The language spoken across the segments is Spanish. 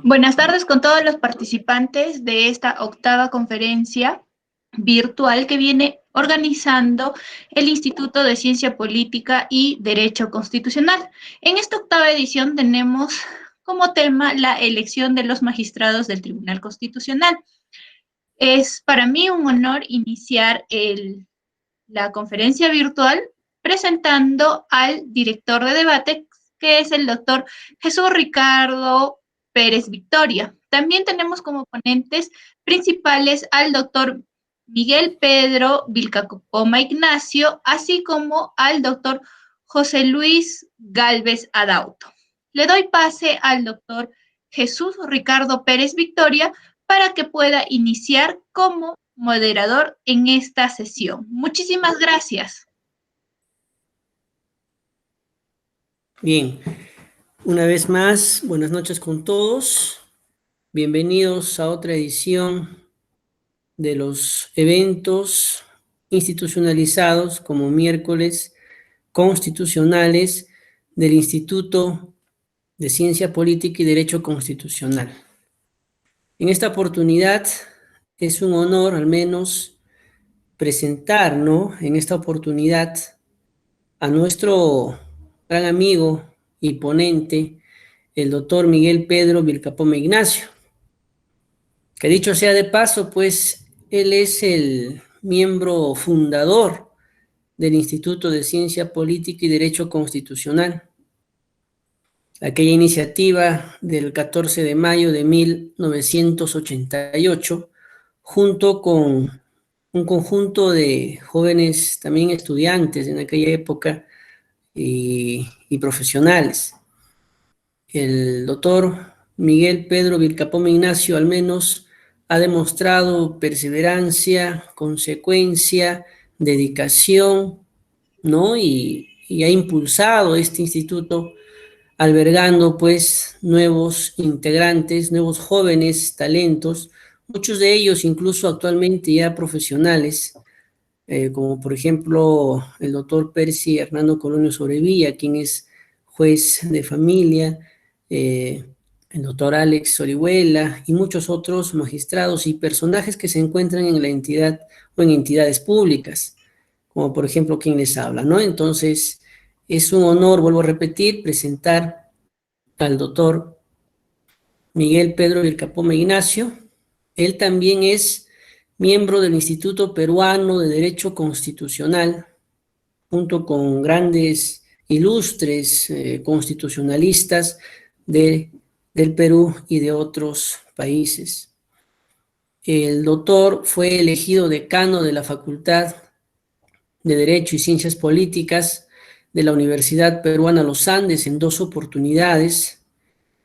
Buenas tardes con todos los participantes de esta octava conferencia virtual que viene organizando el Instituto de Ciencia Política y Derecho Constitucional. En esta octava edición tenemos como tema la elección de los magistrados del Tribunal Constitucional. Es para mí un honor iniciar la conferencia virtual presentando al director de debate, que es el doctor Jesús Ricardo Pérez Victoria. También tenemos como ponentes principales al doctor Miguel Pedro Vilcapoma Ignacio, así como al doctor José Luis Galvez Adauto. Le doy pase al doctor Jesús Ricardo Pérez Victoria para que pueda iniciar como moderador en esta sesión. Muchísimas gracias. Bien, una vez más, buenas noches con todos. Bienvenidos a otra edición de los eventos institucionalizados como miércoles constitucionales del Instituto de Ciencia Política y Derecho Constitucional. En esta oportunidad es un honor al menos presentar, ¿no? En esta oportunidad a nuestro gran amigo y ponente, el doctor Miguel Pedro Vilcapoma Ignacio, que dicho sea de paso, pues él es el miembro fundador del Instituto de Ciencia Política y Derecho Constitucional, aquella iniciativa del 14 de mayo de 1988, junto con un conjunto de jóvenes también estudiantes en aquella época y profesionales. El doctor Miguel Pedro Vilcapoma Ignacio al menos ha demostrado perseverancia, consecuencia, dedicación, ¿no? Y ha impulsado este instituto albergando pues nuevos integrantes, nuevos jóvenes talentos, muchos de ellos incluso actualmente ya profesionales, como por ejemplo el doctor Percy Hernando Colonio Sobrevilla, quien es juez de familia, el doctor Alex Orihuela y muchos otros magistrados y personajes que se encuentran en la entidad o en entidades públicas, como por ejemplo quien les habla, ¿no? Entonces, es un honor, vuelvo a repetir, presentar al doctor Miguel Pedro Vilcapoma Ignacio. Él también es miembro del Instituto Peruano de Derecho Constitucional, junto con grandes, ilustres constitucionalistas del Perú y de otros países. El doctor fue elegido decano de la Facultad de Derecho y Ciencias Políticas de la Universidad Peruana Los Andes en 2 oportunidades,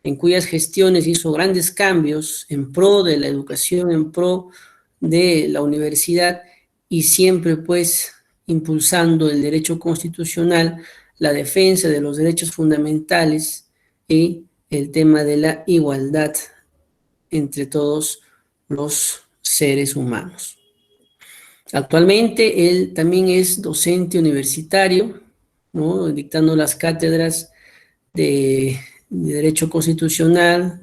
en cuyas gestiones hizo grandes cambios en pro de la educación, en pro de la universidad y siempre pues impulsando el derecho constitucional, la defensa de los derechos fundamentales y el tema de la igualdad entre todos los seres humanos. Actualmente él también es docente universitario, ¿no? Dictando las cátedras de Derecho Constitucional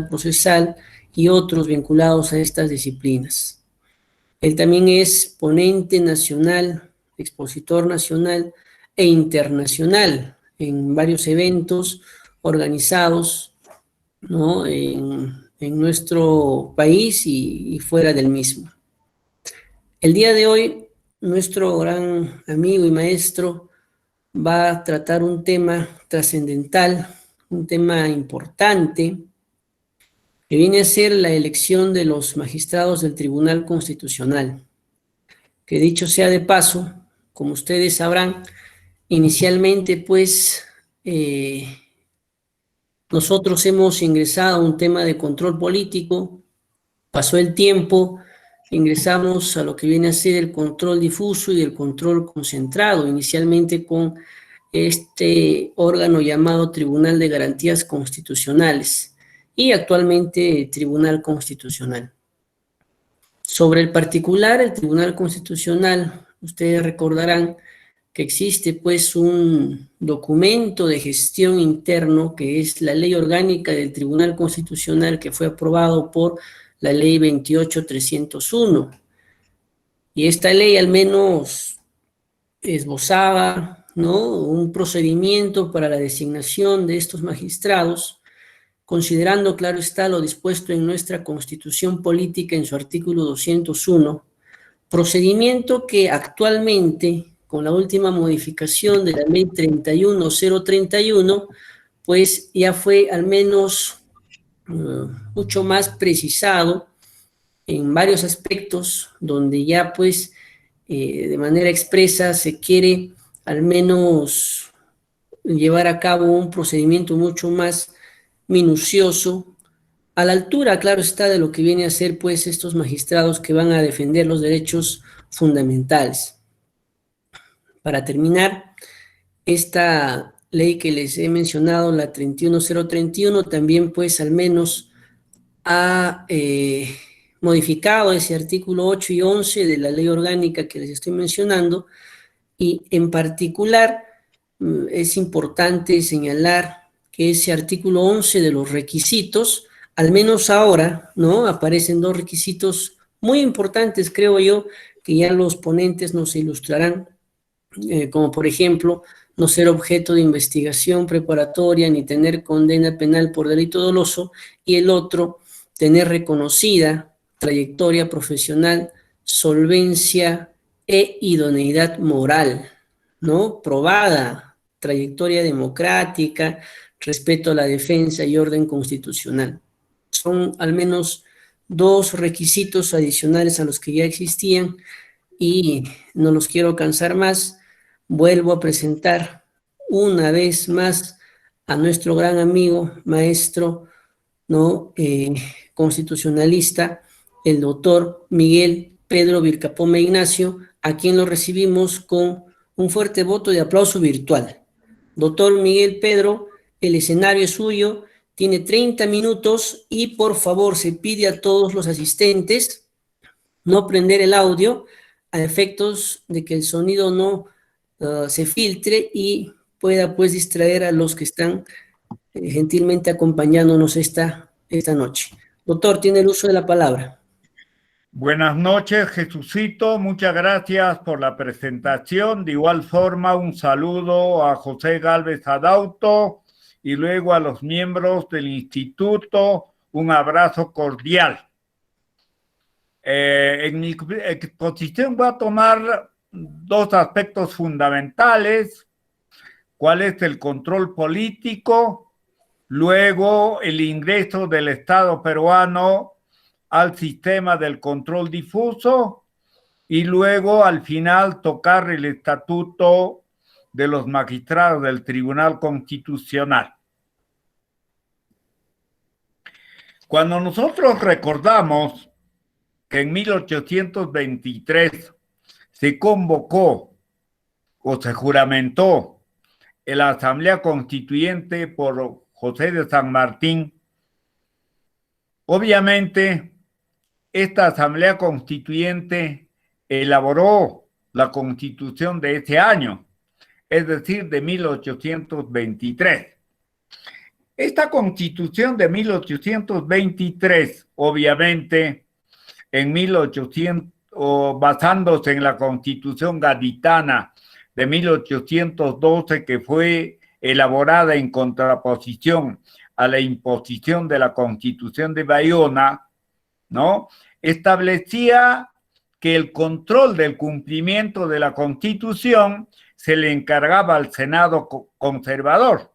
Procesal y otros vinculados a estas disciplinas. Él también es ponente nacional, expositor nacional e internacional en varios eventos organizados, ¿no? en nuestro país y fuera del mismo. El día de hoy, nuestro gran amigo y maestro va a tratar un tema trascendental, un tema importante, que viene a ser la elección de los magistrados del Tribunal Constitucional, que dicho sea de paso, como ustedes sabrán, inicialmente pues nosotros hemos ingresado a un tema de control político, pasó el tiempo, ingresamos a lo que viene a ser el control difuso y el control concentrado, inicialmente con este órgano llamado Tribunal de Garantías Constitucionales y actualmente Tribunal Constitucional. Sobre el particular, el Tribunal Constitucional, ustedes recordarán, que existe pues un documento de gestión interno que es la Ley Orgánica del Tribunal Constitucional que fue aprobado por la Ley 28.301. Y esta ley al menos esbozaba, ¿no?, un procedimiento para la designación de estos magistrados, considerando, claro está, lo dispuesto en nuestra Constitución Política en su artículo 201, procedimiento que actualmente, con la última modificación de la Ley 31031, pues ya fue al menos mucho más precisado en varios aspectos, donde ya pues de manera expresa se quiere al menos llevar a cabo un procedimiento mucho más minucioso, a la altura, claro está, de lo que viene a ser pues estos magistrados que van a defender los derechos fundamentales. Para terminar, esta ley que les he mencionado, la 31031, también pues al menos ha modificado ese artículo 8 y 11 de la ley orgánica que les estoy mencionando, y en particular es importante señalar que ese artículo 11 de los requisitos, al menos ahora, ¿no?, aparecen dos requisitos muy importantes, creo yo, que ya los ponentes nos ilustrarán, como por ejemplo, no ser objeto de investigación preparatoria ni tener condena penal por delito doloso, y el otro, tener reconocida trayectoria profesional, solvencia e idoneidad moral, ¿no?, probada, trayectoria democrática, respeto a la defensa y orden constitucional. Son al menos dos requisitos adicionales a los que ya existían y no los quiero cansar más. Vuelvo a presentar una vez más a nuestro gran amigo, maestro, ¿no?, constitucionalista, el doctor Miguel Pedro Vircapoma Ignacio, a quien lo recibimos con un fuerte voto de aplauso virtual. Doctor Miguel Pedro, el escenario es suyo, tiene 30 minutos y por favor se pide a todos los asistentes no prender el audio a efectos de que el sonido no se filtre y pueda pues distraer a los que están gentilmente acompañándonos esta noche. Doctor, tiene el uso de la palabra. Buenas noches, Jesucito. Muchas gracias por la presentación. De igual forma, un saludo a José Gálvez Adauto y luego a los miembros del instituto. Un abrazo cordial. En mi exposición voy a tomar dos aspectos fundamentales. ¿Cuál es el control político? Luego, el ingreso del Estado peruano al sistema del control difuso, y luego al final tocar el estatuto de los magistrados del Tribunal Constitucional. Cuando nosotros recordamos que en 1823 se convocó o se juramentó la Asamblea Constituyente por José de San Martín, obviamente esta Asamblea Constituyente elaboró la Constitución de ese año, es decir, de 1823. Esta Constitución de 1823, obviamente, en 1800, basándose en la Constitución gaditana de 1812, que fue elaborada en contraposición a la imposición de la Constitución de Bayona, ¿no?, establecía que el control del cumplimiento de la Constitución se le encargaba al Senado conservador.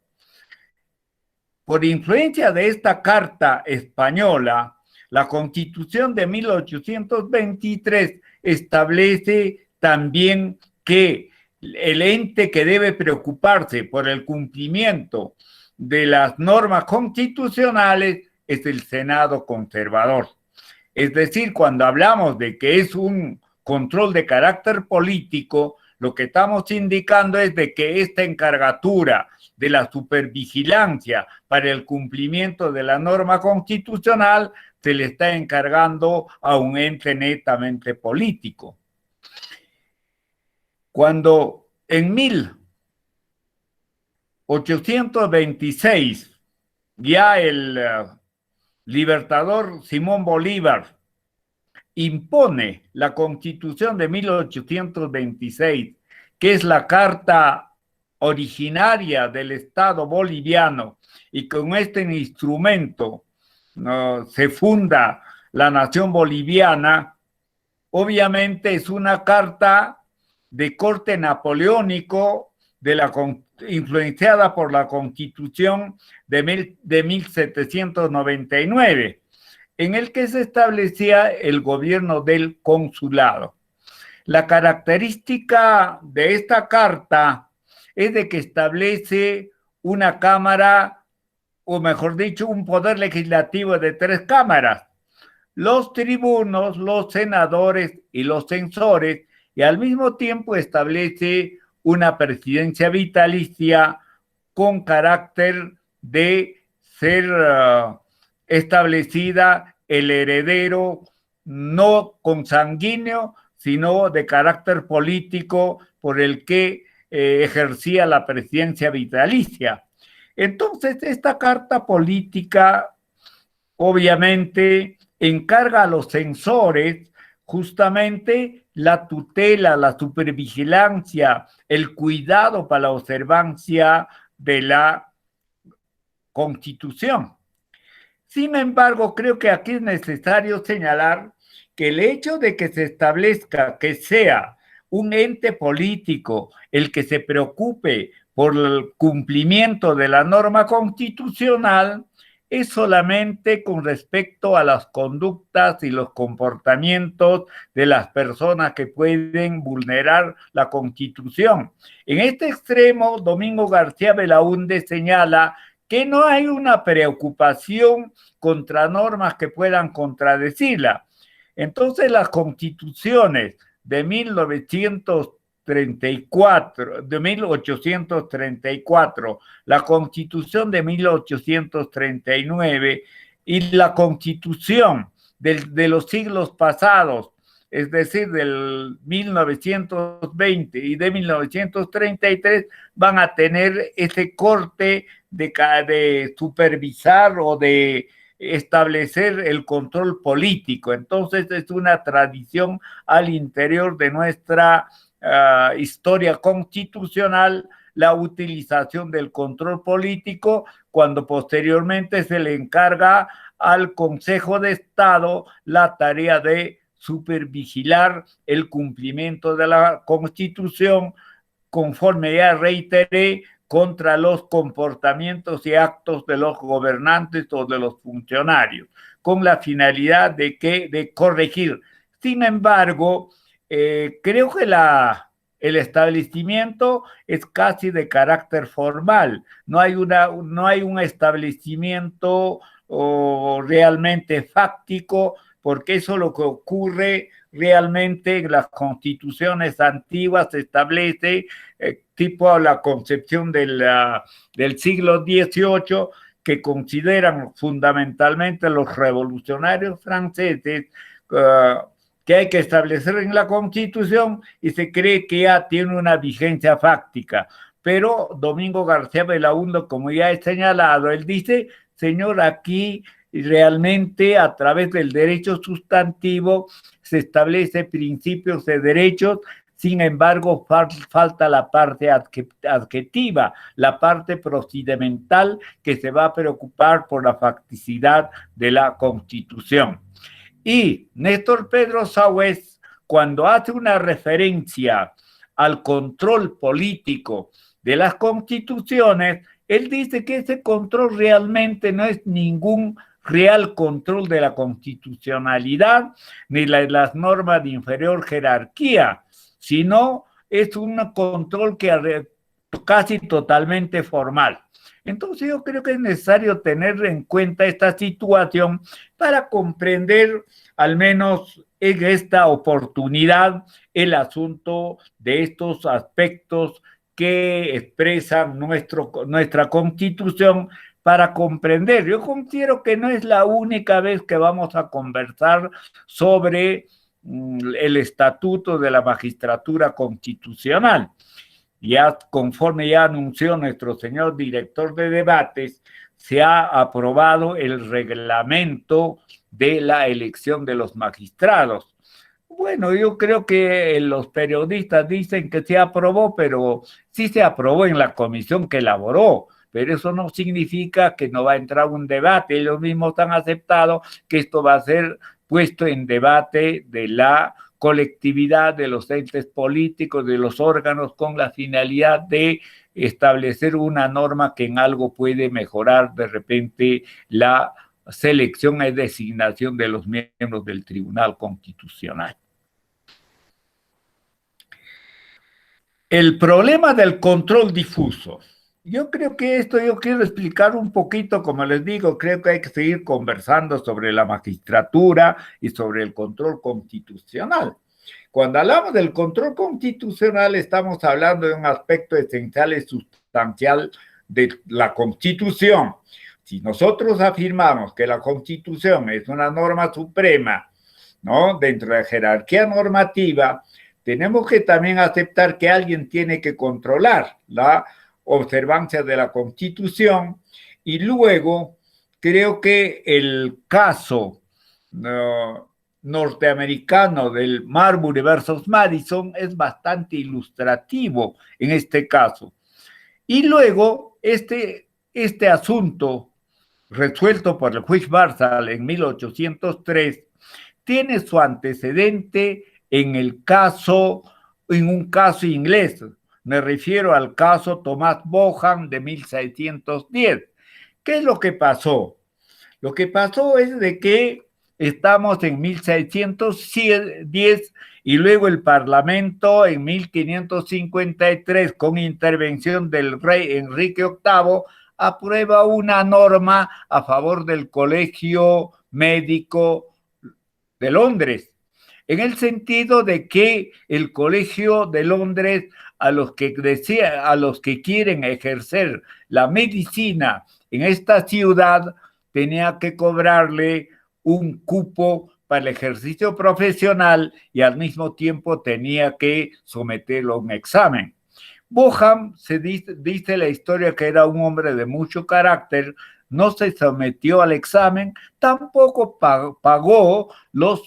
Por influencia de esta Carta Española, la Constitución de 1823 establece también que el ente que debe preocuparse por el cumplimiento de las normas constitucionales es el Senado conservador. Es decir, cuando hablamos de que es un control de carácter político, lo que estamos indicando es de que esta encargatura de la supervigilancia para el cumplimiento de la norma constitucional se le está encargando a un ente netamente político. Cuando En 1826, ya el libertador Simón Bolívar impone la Constitución de 1826, que es la carta originaria del Estado boliviano, y con este instrumento se funda la nación boliviana. Obviamente es una carta de corte napoleónico, influenciada por la Constitución de 1799, en el que se establecía el gobierno del consulado. La característica de esta carta es de que establece una cámara, o mejor dicho, un poder legislativo de 3 cámaras: los tribunos, los senadores y los censores, y al mismo tiempo establece una presidencia vitalicia con carácter de ser establecida el heredero no consanguíneo, sino de carácter político, por el que ejercía la presidencia vitalicia. Entonces, esta carta política obviamente encarga a los censores justamente la tutela, la supervigilancia, el cuidado para la observancia de la Constitución. Sin embargo, creo que aquí es necesario señalar que el hecho de que se establezca que sea un ente político el que se preocupe por el cumplimiento de la norma constitucional es solamente con respecto a las conductas y los comportamientos de las personas que pueden vulnerar la Constitución. En este extremo, Domingo García Belaúnde señala que no hay una preocupación contra normas que puedan contradecirla. Entonces, las constituciones de 1834, la Constitución de 1839 y la Constitución de los siglos pasados, es decir, del 1920 y de 1933, van a tener ese corte de supervisar o de establecer el control político. Entonces es una tradición al interior de nuestra historia constitucional la utilización del control político, cuando posteriormente se le encarga al Consejo de Estado la tarea de supervigilar el cumplimiento de la Constitución, conforme ya reiteré, contra los comportamientos y actos de los gobernantes o de los funcionarios, con la finalidad de corregir. Sin embargo, creo que el establecimiento es casi de carácter formal. No hay un establecimiento realmente fáctico, porque eso es lo que ocurre realmente en las constituciones antiguas. Se establece tipo la concepción del siglo XVIII, que consideran fundamentalmente los revolucionarios franceses que hay que establecer en la Constitución, y se cree que ya tiene una vigencia fáctica. Pero Domingo García Belaúnde, como ya he señalado, él dice: señor, aquí realmente a través del derecho sustantivo se establece principios de derechos. Sin embargo, falta la parte adjetiva, la parte procedimental, que se va a preocupar por la facticidad de la Constitución. Y Néstor Pedro Saués, cuando hace una referencia al control político de las constituciones, él dice que ese control realmente no es ningún real control de la constitucionalidad ni las normas de inferior jerarquía, sino es un control que casi totalmente formal. Entonces yo creo que es necesario tener en cuenta esta situación para comprender, al menos en esta oportunidad, el asunto de estos aspectos que expresan nuestra Constitución, para comprender. Yo considero que no es la única vez que vamos a conversar sobre el estatuto de la magistratura constitucional. ya conforme ya anunció nuestro señor director de debates, se ha aprobado el reglamento de la elección de los magistrados. Bueno, yo creo que los periodistas dicen que se aprobó, pero sí se aprobó en la comisión que elaboró, pero eso no significa que no va a entrar un debate. Ellos mismos han aceptado que esto va a ser puesto en debate de la colectividad, de los entes políticos, de los órganos, con la finalidad de establecer una norma que en algo puede mejorar de repente la selección y designación de los miembros del Tribunal Constitucional. El problema del control difuso. Yo creo que esto yo quiero explicar un poquito, como les digo, creo que hay que seguir conversando sobre la magistratura y sobre el control constitucional. Cuando hablamos del control constitucional, estamos hablando de un aspecto esencial y sustancial de la Constitución. Si nosotros afirmamos que la Constitución es una norma suprema, ¿no?, dentro de la jerarquía normativa, tenemos que también aceptar que alguien tiene que controlar la observancia de la Constitución, y luego creo que el caso norteamericano del Marbury versus Madison es bastante ilustrativo en este caso. Y luego este asunto resuelto por el juez Barzal en 1803 tiene su antecedente en un caso inglés. Me refiero al caso Thomas Boham de 1610. ¿Qué es lo que pasó? Lo que pasó es de que estamos en 1610 y luego el Parlamento en 1553, con intervención del rey Enrique VIII, aprueba una norma a favor del Colegio Médico de Londres, en el sentido de que el Colegio de Londres, a los que quieren ejercer la medicina en esta ciudad, tenía que cobrarle un cupo para el ejercicio profesional y al mismo tiempo tenía que someterlo a un examen. Boham, dice la historia que era un hombre de mucho carácter, no se sometió al examen, tampoco pagó las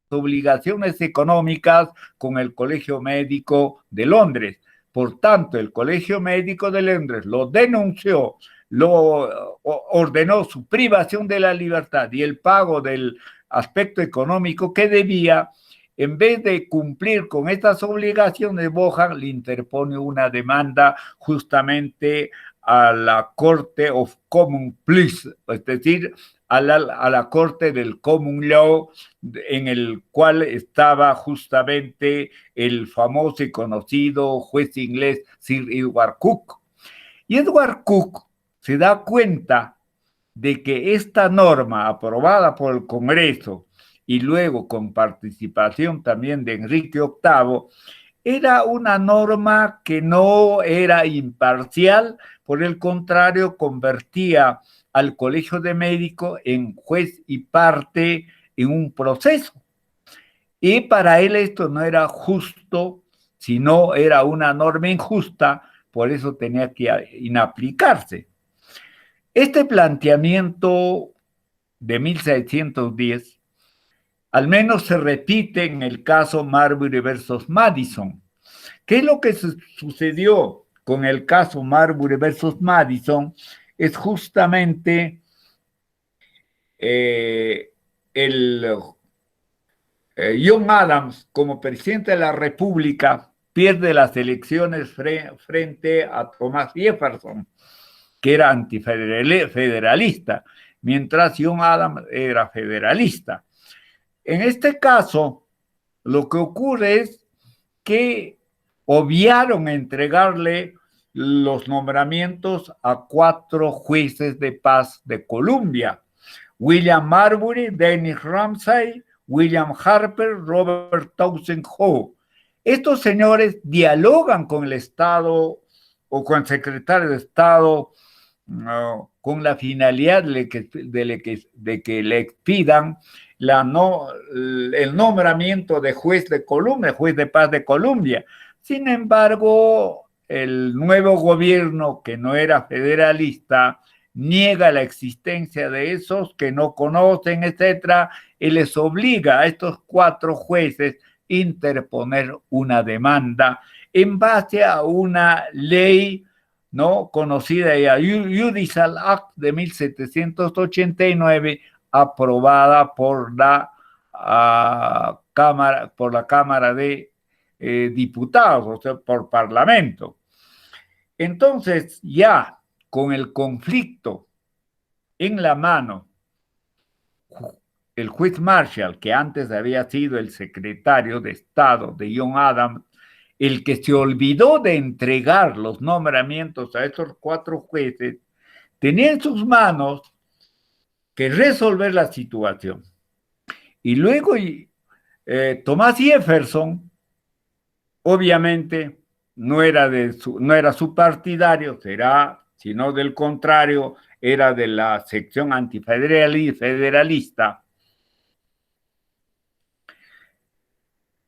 obligaciones económicas con el Colegio Médico de Londres. Por tanto, el Colegio Médico de Londres lo denunció, lo ordenó su privación de la libertad y el pago del aspecto económico que debía. En vez de cumplir con estas obligaciones, Boham le interpone una demanda justamente a la Corte of Common Pleas, es decir, a la Corte del Common Law, en el cual estaba justamente el famoso y conocido juez inglés Sir Edward Coke. Y Edward Coke se da cuenta de que esta norma aprobada por el Congreso y luego con participación también de Enrique VIII, era una norma que no era imparcial, por el contrario, convertía al Colegio de Médicos en juez y parte en un proceso. Y para él esto no era justo, sino era una norma injusta, por eso tenía que inaplicarse. Este planteamiento de 1610 al menos se repite en el caso Marbury versus Madison. ¿Qué es lo que sucedió con el caso Marbury versus Madison? Es justamente John Adams, como presidente de la República, pierde las elecciones frente a Thomas Jefferson, que era antifederalista, mientras John Adams era federalista. En este caso, lo que ocurre es que obviaron entregarle los nombramientos a 4 jueces de paz de Columbia: William Marbury, Dennis Ramsay, William Harper, Robert Townsend Howe. Estos señores dialogan con el Estado o con el secretario de Estado con la finalidad de que le expidan el nombramiento de juez de Columbia, juez de paz de Columbia. Sin embargo, el nuevo gobierno, que no era federalista, niega la existencia de esos que no conocen, etcétera, y les obliga a estos 4 jueces interponer una demanda en base a una ley, ¿no?, conocida ya, Judicial Act de 1789, aprobada por la Cámara de Diputados, o sea, por Parlamento. Entonces, ya con el conflicto en la mano, el juez Marshall, que antes había sido el secretario de Estado de John Adams, el que se olvidó de entregar los nombramientos a estos 4 jueces, tenía en sus manos que resolver la situación. Y luego Thomas Jefferson, obviamente, no era su partidario, sino del contrario, era de la sección antifederalista.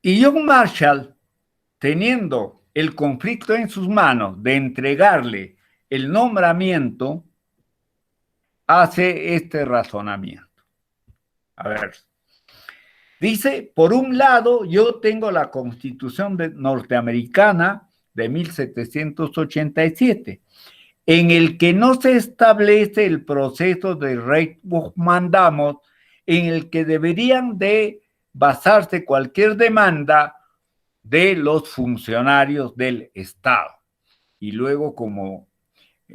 Y John Marshall, teniendo el conflicto en sus manos de entregarle el nombramiento, hace este razonamiento. A ver, dice, por un lado, yo tengo la Constitución norteamericana de 1787, en el que no se establece el proceso de Writ of Mandamus, en el que deberían de basarse cualquier demanda de los funcionarios del Estado. Y luego, como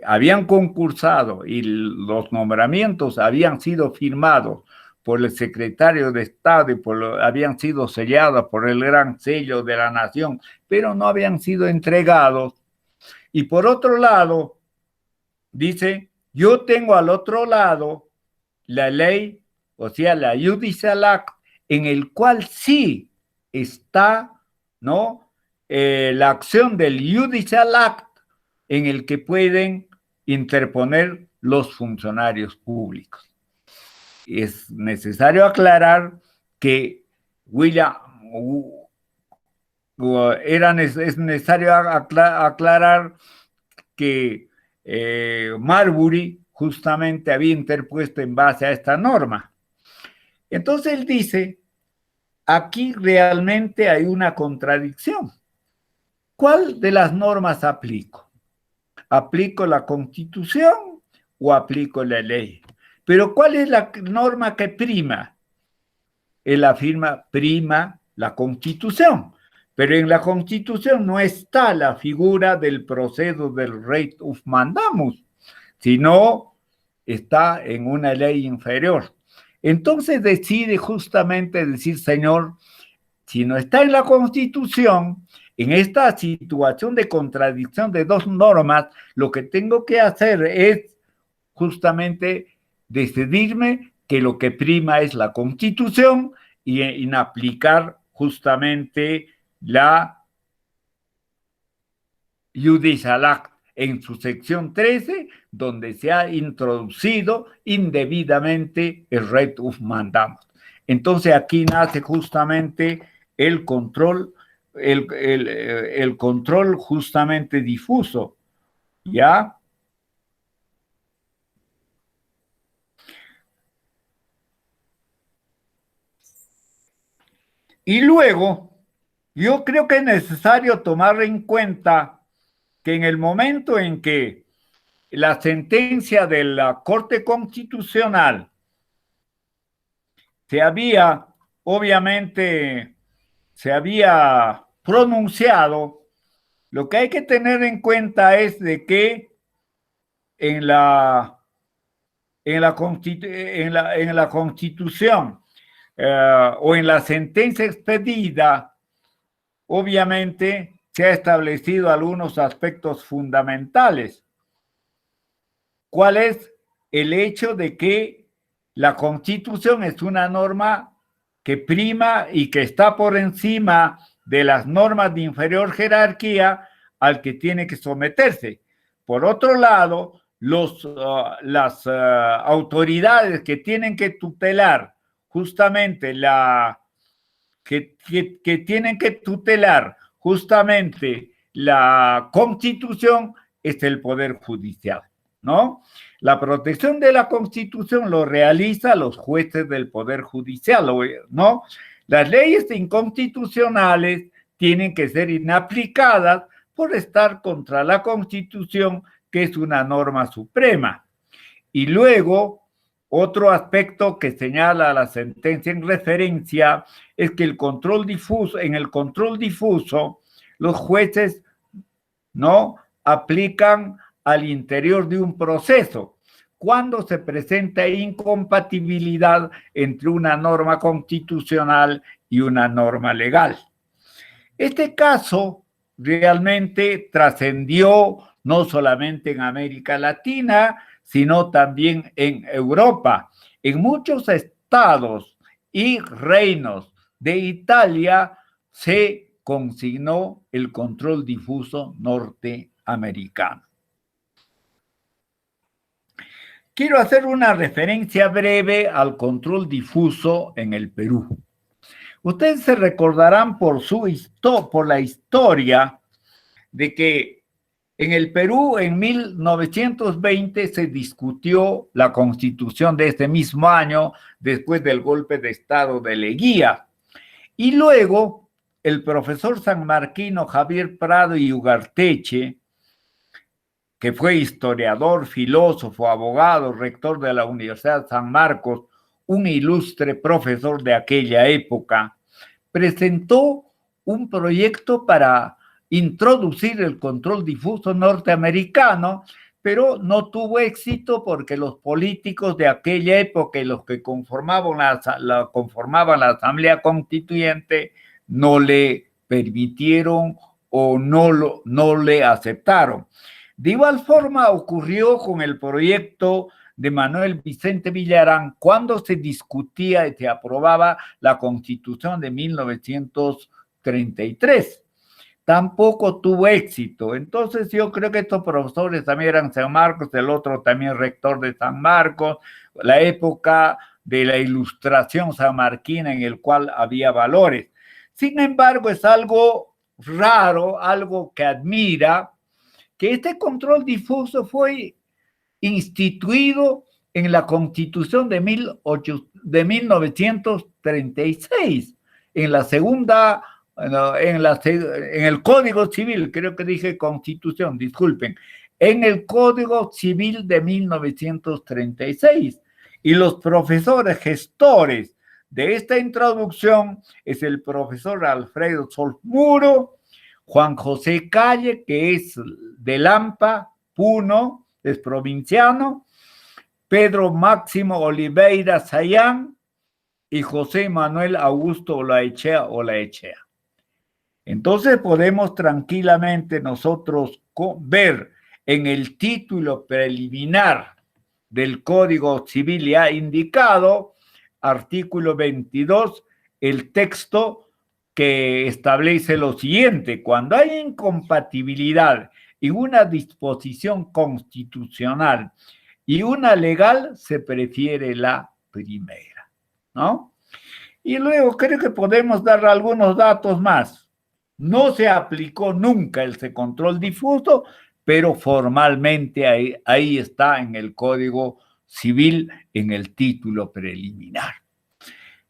habían concursado y los nombramientos habían sido firmados por el secretario de Estado y habían sido sellados por el gran sello de la nación, pero no habían sido entregados. Y por otro lado, dice, yo tengo al otro lado la ley, o sea, la Judicial Act, en el cual sí está, ¿no?, la acción del Judicial Act, en el que pueden interponer los funcionarios públicos. Es necesario aclarar que es necesario aclarar que Marbury justamente había interpuesto en base a esta norma. Entonces él dice, aquí realmente hay una contradicción. ¿Cuál de las normas aplico? ¿Aplico la Constitución o aplico la ley? Pero ¿cuál es la norma que prima? Él afirma, prima la Constitución. Pero en la Constitución no está la figura del proceso del Writ of Mandamus, sino está en una ley inferior. Entonces decide justamente decir, señor, si no está en la Constitución, en esta situación de contradicción de 2 normas, lo que tengo que hacer es justamente decidirme que lo que prima es la Constitución y en aplicar justamente la Judicial Act en su sección 13, donde se ha introducido indebidamente el Writ of Mandamus. Entonces aquí nace justamente el control, el control justamente difuso, ¿ya? Y luego, yo creo que es necesario tomar en cuenta que en el momento en que la sentencia de la Corte Constitucional se había pronunciado, lo que hay que tener en cuenta es de que en la Constitución o en la sentencia expedida, obviamente se ha establecido algunos aspectos fundamentales. ¿Cuál es el hecho de que la Constitución es una norma que prima y que está por encima de las normas de inferior jerarquía al que tiene que someterse? Por otro lado, las autoridades que tienen que tutelar justamente la Constitución es el Poder Judicial, ¿no? La protección de la Constitución lo realizan los jueces del Poder Judicial, ¿no? Las leyes inconstitucionales tienen que ser inaplicadas por estar contra la Constitución, que es una norma suprema. Y luego, otro aspecto que señala la sentencia en referencia es que en el control difuso, los jueces no aplican al interior de un proceso cuando se presenta incompatibilidad entre una norma constitucional y una norma legal. Este caso realmente trascendió no solamente en América Latina, sino también en Europa. En muchos estados y reinos de Italia se consignó el control difuso norteamericano. Quiero hacer una referencia breve al control difuso en el Perú. Ustedes se recordarán por la historia de que en el Perú en 1920 se discutió la constitución de ese mismo año después del golpe de Estado de Leguía. Y luego el profesor sanmarquino Javier Prado y Ugarteche, que fue historiador, filósofo, abogado, rector de la Universidad de San Marcos, un ilustre profesor de aquella época, presentó un proyecto para introducir el control difuso norteamericano, pero no tuvo éxito porque los políticos de aquella época y los que conformaban la Asamblea Constituyente no le permitieron o no le aceptaron. De igual forma ocurrió con el proyecto de Manuel Vicente Villarán cuando se discutía y se aprobaba la Constitución de 1933. Tampoco tuvo éxito. Entonces yo creo que estos profesores también eran San Marcos, el otro también rector de San Marcos, la época de la ilustración sanmarquina en el cual había valores. Sin embargo, es algo raro, algo que admira, que este control difuso fue instituido en la Constitución de 1936, en la segunda, en el Código Civil, creo que dije Constitución, disculpen, en el Código Civil de 1936. Y los profesores gestores de esta introducción es el profesor Alfredo Solmuro, Juan José Calle, que es de Lampa, Puno, es provinciano, Pedro Máximo Oliveira Sayán y José Manuel Augusto Olaechea. Entonces podemos tranquilamente nosotros ver en el título preliminar del Código Civil ya indicado, artículo 22, el texto que establece lo siguiente: cuando hay incompatibilidad en una disposición constitucional y una legal, se prefiere la primera, ¿no? Y luego creo que podemos dar algunos datos más. No se aplicó nunca ese control difuso, pero formalmente ahí está en el Código Civil, en el título preliminar.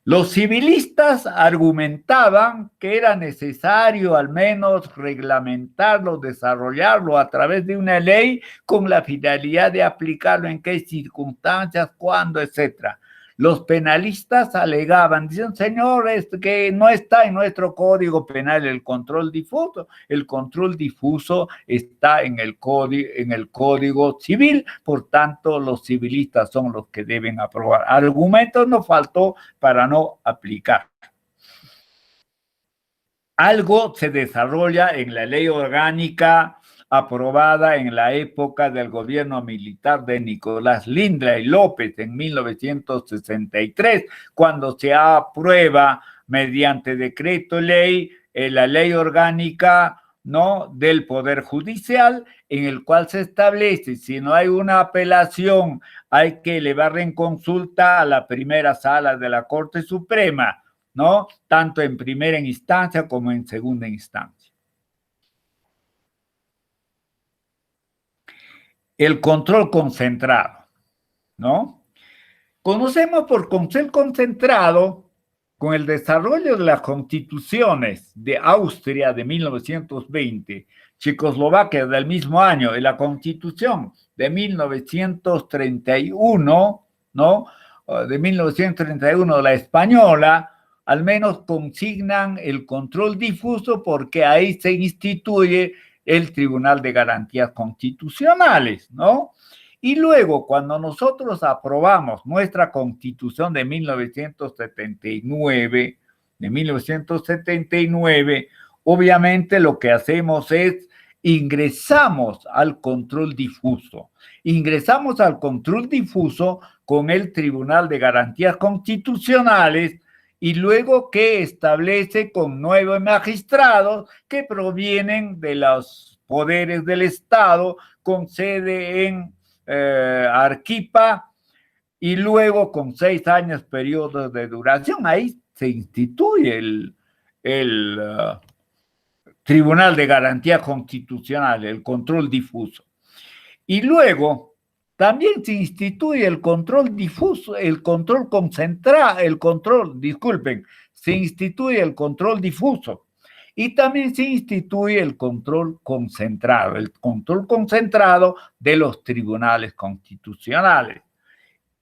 Los civilistas argumentaban que era necesario al menos reglamentarlo, desarrollarlo a través de una ley con la finalidad de aplicarlo en qué circunstancias, cuándo, etc. Los penalistas alegaban, dicen, señores, que no está en nuestro Código Penal el control difuso está en el Código Civil, por tanto los civilistas son los que deben aprobar. Argumentos no faltó para no aplicar. Algo se desarrolla en la ley orgánica aprobada en la época del gobierno militar de Nicolás Lindley y López en 1963, cuando se aprueba mediante decreto ley la ley orgánica, ¿no?, del Poder Judicial, en el cual se establece, si no hay una apelación, hay que elevar en consulta a la primera sala de la Corte Suprema, ¿no?, tanto en primera instancia como en segunda instancia. el control concentrado, ¿no? Conocemos por control concentrado con el desarrollo de las constituciones de Austria de 1920, Checoslovaquia del mismo año y la constitución de 1931, ¿no? De 1931, la española, al menos consignan el control difuso porque ahí se instituye el Tribunal de Garantías Constitucionales, ¿no? Y luego, cuando nosotros aprobamos nuestra Constitución de 1979, obviamente lo que hacemos es ingresamos al control difuso. Ingresamos al control difuso con el Tribunal de Garantías Constitucionales y luego que establece con 9 magistrados que provienen de los poderes del Estado con sede en Arequipa y luego con 6 años periodos de duración. Ahí se instituye el Tribunal de Garantía Constitucional, el control difuso. Y luego también se instituye el control difuso, el control concentrado, se instituye el control difuso. Y también se instituye el control concentrado de los tribunales constitucionales.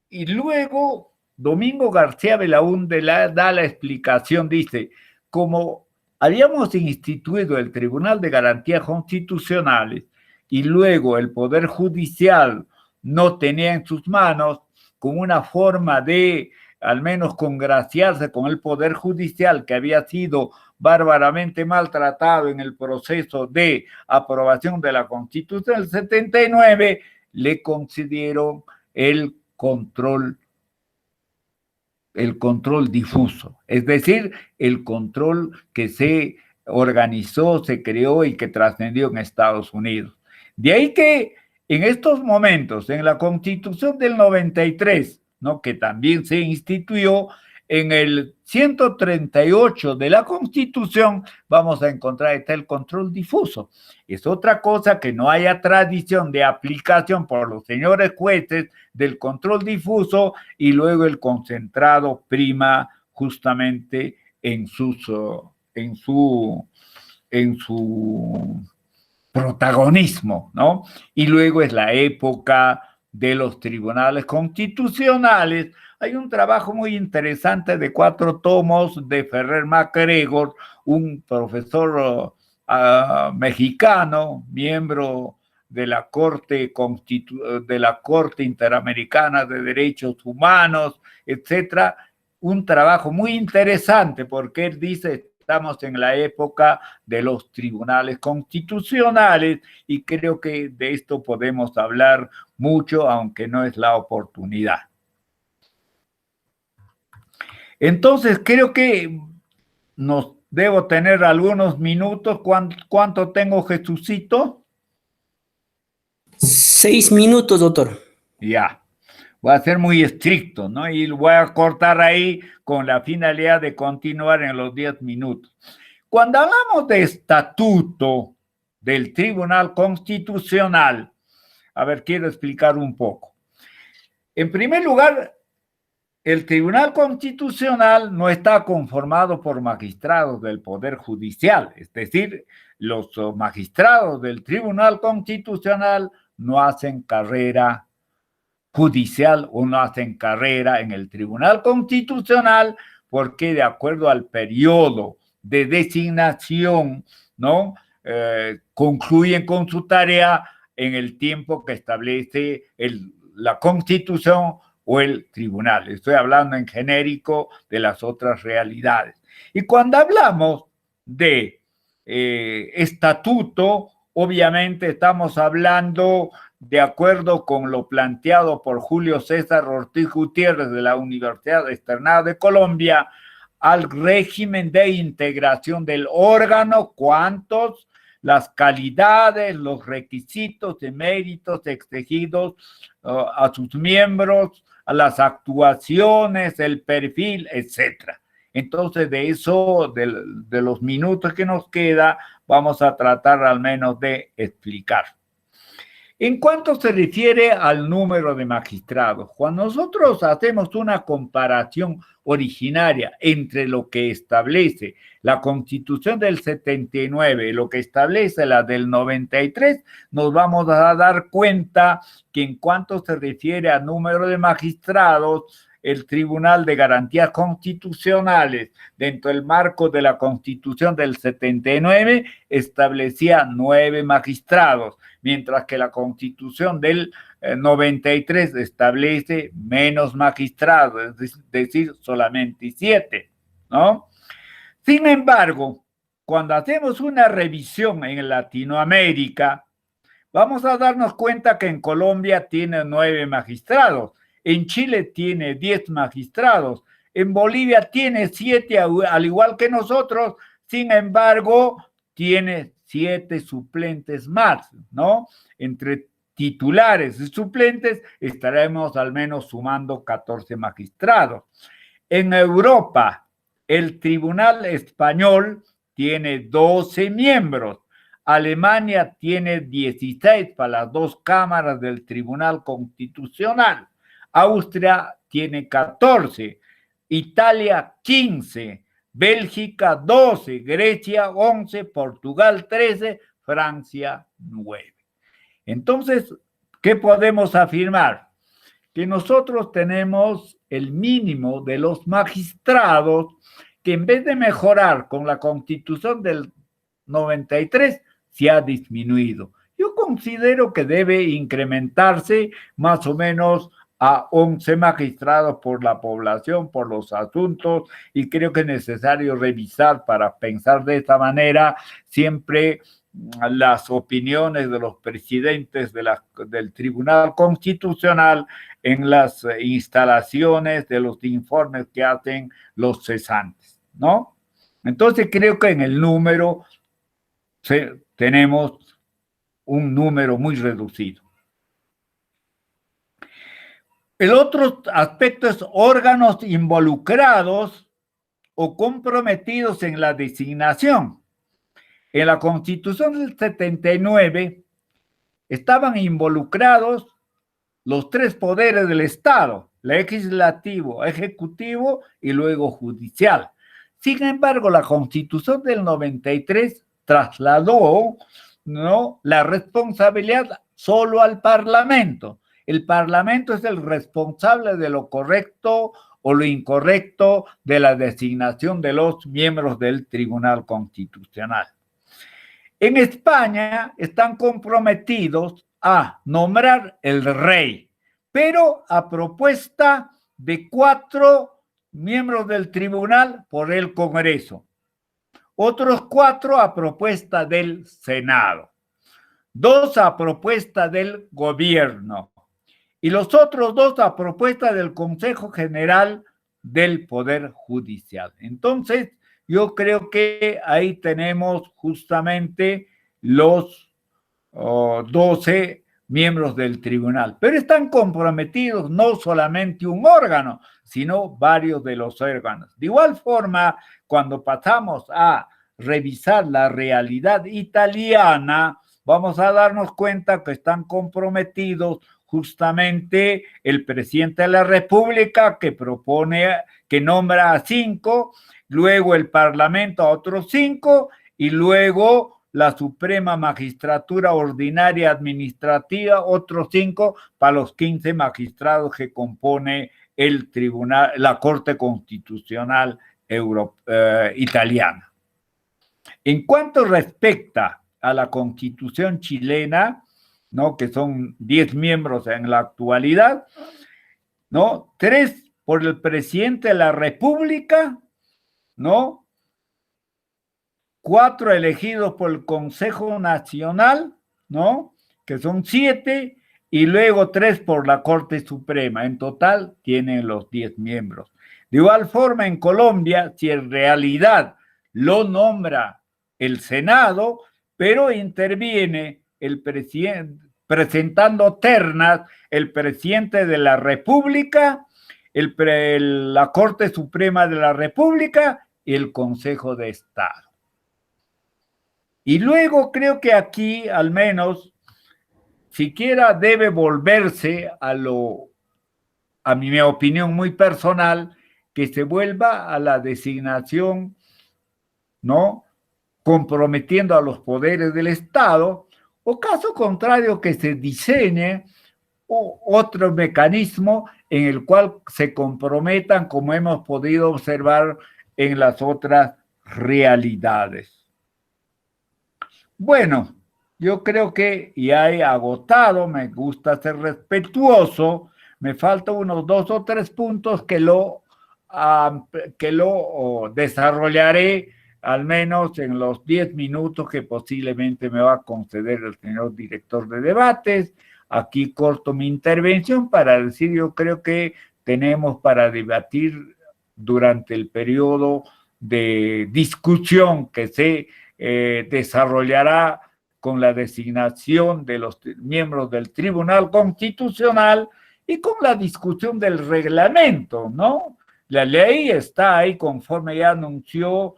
Y luego Domingo García Belaúnde da la explicación, dice, como habíamos instituido el Tribunal de Garantías Constitucionales y luego el Poder Judicial no tenía en sus manos como una forma de al menos congraciarse con el Poder Judicial que había sido bárbaramente maltratado en el proceso de aprobación de la Constitución del 79, le concedieron el control difuso, es decir, el control que se organizó, se creó y que trascendió en Estados Unidos. De ahí que en estos momentos, en la Constitución del 93, ¿no?, que también se instituyó, en el 138 de la Constitución vamos a encontrar está el control difuso. Es otra cosa que no haya tradición de aplicación por los señores jueces del control difuso y luego el concentrado prima justamente en su protagonismo, ¿no? Y luego es la época de los tribunales constitucionales. Hay un trabajo muy interesante de 4 tomos de Ferrer MacGregor, un profesor mexicano, miembro de la Corte Interamericana de Derechos Humanos, etcétera. Un trabajo muy interesante porque él dice, estamos en la época de los tribunales constitucionales y creo que de esto podemos hablar mucho, aunque no es la oportunidad. Entonces, creo que debo tener algunos minutos. ¿Cuánto tengo, Jesucito? 6 minutos, doctor. Ya. Voy a ser muy estricto, ¿no? Y voy a cortar ahí con la finalidad de continuar en los 10 minutos. Cuando hablamos de estatuto del Tribunal Constitucional, a ver, quiero explicar un poco. En primer lugar, el Tribunal Constitucional no está conformado por magistrados del Poder Judicial, es decir, los magistrados del Tribunal Constitucional no hacen carrera judicial o no hacen carrera en el Tribunal Constitucional porque de acuerdo al periodo de designación, ¿no? Concluyen con su tarea en el tiempo que establece la Constitución o el tribunal. Estoy hablando en genérico de las otras realidades. Y cuando hablamos de estatuto, obviamente estamos hablando de acuerdo con lo planteado por Julio César Ortiz Gutiérrez de la Universidad Externada de Colombia, al régimen de integración del órgano, cuántos, las calidades, los requisitos y méritos exigidos a sus miembros, a las actuaciones, el perfil, etcétera. Entonces, de eso, de los minutos que nos queda, vamos a tratar al menos de explicar. En cuanto se refiere al número de magistrados, cuando nosotros hacemos una comparación originaria entre lo que establece la Constitución del 79 y lo que establece la del 93, nos vamos a dar cuenta que en cuanto se refiere al número de magistrados, el Tribunal de Garantías Constitucionales, dentro del marco de la Constitución del 79, establecía 9 magistrados, mientras que la Constitución del 93 establece menos magistrados, es decir, solamente 7, ¿no? Sin embargo, cuando hacemos una revisión en Latinoamérica, vamos a darnos cuenta que en Colombia tiene 9 magistrados, en Chile tiene 10 magistrados, en Bolivia tiene 7, al igual que nosotros, sin embargo, tiene 7 suplentes más, ¿no? Entre titulares y suplentes estaremos al menos sumando 14 magistrados. En Europa, el Tribunal Español tiene 12 miembros. Alemania tiene 16 para las 2 cámaras del Tribunal Constitucional. Austria tiene 14, Italia 15, Bélgica 12, Grecia 11, Portugal 13, Francia 9. Entonces, ¿qué podemos afirmar? Que nosotros tenemos el mínimo de los magistrados que en vez de mejorar con la Constitución del 93, se ha disminuido. Yo considero que debe incrementarse más o menos a 11 magistrados por la población, por los asuntos, y creo que es necesario revisar para pensar de esta manera siempre las opiniones de los presidentes del Tribunal Constitucional en las instalaciones de los informes que hacen los cesantes, ¿no? Entonces creo que en el número tenemos un número muy reducido. El otro aspecto es órganos involucrados o comprometidos en la designación. En la Constitución del 79 estaban involucrados los 3 poderes del Estado, legislativo, ejecutivo y luego judicial. Sin embargo, la Constitución del 93 trasladó, ¿no?, la responsabilidad solo al Parlamento. El Parlamento es el responsable de lo correcto o lo incorrecto de la designación de los miembros del Tribunal Constitucional. En España están comprometidos a nombrar el rey, pero a propuesta de 4 miembros del tribunal por el Congreso, otros 4 a propuesta del Senado, 2 a propuesta del gobierno y los otros 2 a propuesta del Consejo General del Poder Judicial. Entonces, yo creo que ahí tenemos justamente los 12 miembros del tribunal, pero están comprometidos no solamente un órgano, sino varios de los órganos. De igual forma, cuando pasamos a revisar la realidad italiana, vamos a darnos cuenta que están comprometidos justamente el presidente de la República, que propone, que nombra a 5, luego el Parlamento a otros 5, y luego la Suprema Magistratura Ordinaria Administrativa, otros 5 para los 15 magistrados que compone el tribunal, la Corte Constitucional italiana. En cuanto respecta a la Constitución chilena, ¿no?, que son 10 miembros en la actualidad, ¿no?, 3 por el presidente de la República, ¿no?, 4 elegidos por el Consejo Nacional, ¿no?, que son 7, y luego 3 por la Corte Suprema. En total tienen los 10 miembros. De igual forma, en Colombia, si en realidad lo nombra el Senado, pero interviene el presidente, presentando ternas, el presidente de la República, la Corte Suprema de la República y el Consejo de Estado. Y luego creo que aquí, al menos, siquiera debe volverse a mi opinión muy personal, que se vuelva a la designación, ¿no?, comprometiendo a los poderes del Estado, o caso contrario, que se diseñe otro mecanismo en el cual se comprometan, como hemos podido observar en las otras realidades. Bueno, yo creo que ya he agotado, me gusta ser respetuoso, me faltan unos 2 o 3 puntos que lo desarrollaré al menos en los 10 minutos que posiblemente me va a conceder el señor director de debates. Aquí corto mi intervención para decir, yo creo que tenemos para debatir durante el periodo de discusión que se desarrollará con la designación de los miembros del Tribunal Constitucional y con la discusión del reglamento, ¿no? La ley está ahí conforme ya anunció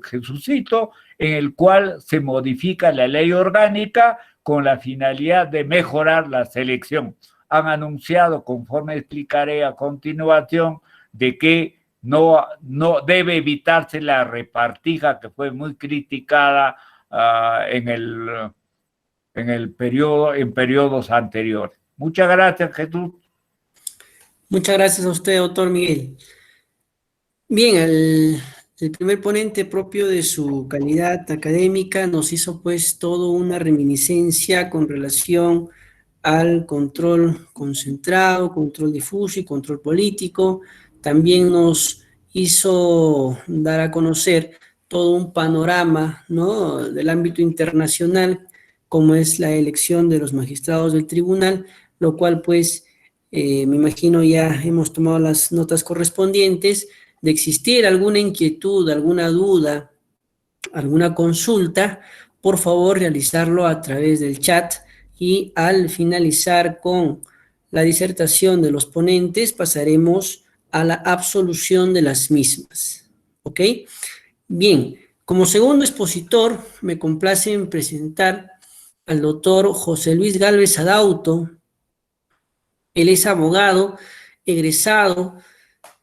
Jesucito, en el cual se modifica la ley orgánica con la finalidad de mejorar la selección. Han anunciado, conforme explicaré a continuación, de que no debe evitarse la repartija, que fue muy criticada en periodos anteriores. Muchas gracias, Jesús. Muchas gracias a usted, doctor Miguel. Bien, el primer ponente, propio de su calidad académica, nos hizo pues toda una reminiscencia con relación al control concentrado, control difuso y control político. También nos hizo dar a conocer todo un panorama, ¿no?, del ámbito internacional, como es la elección de los magistrados del tribunal, lo cual pues me imagino ya hemos tomado las notas correspondientes. De existir alguna inquietud, alguna duda, alguna consulta, por favor realizarlo a través del chat, y al finalizar con la disertación de los ponentes pasaremos a la absolución de las mismas. ¿Ok? Bien, como segundo expositor me complace en presentar al doctor José Luis Gálvez Adauto. Él es abogado, egresado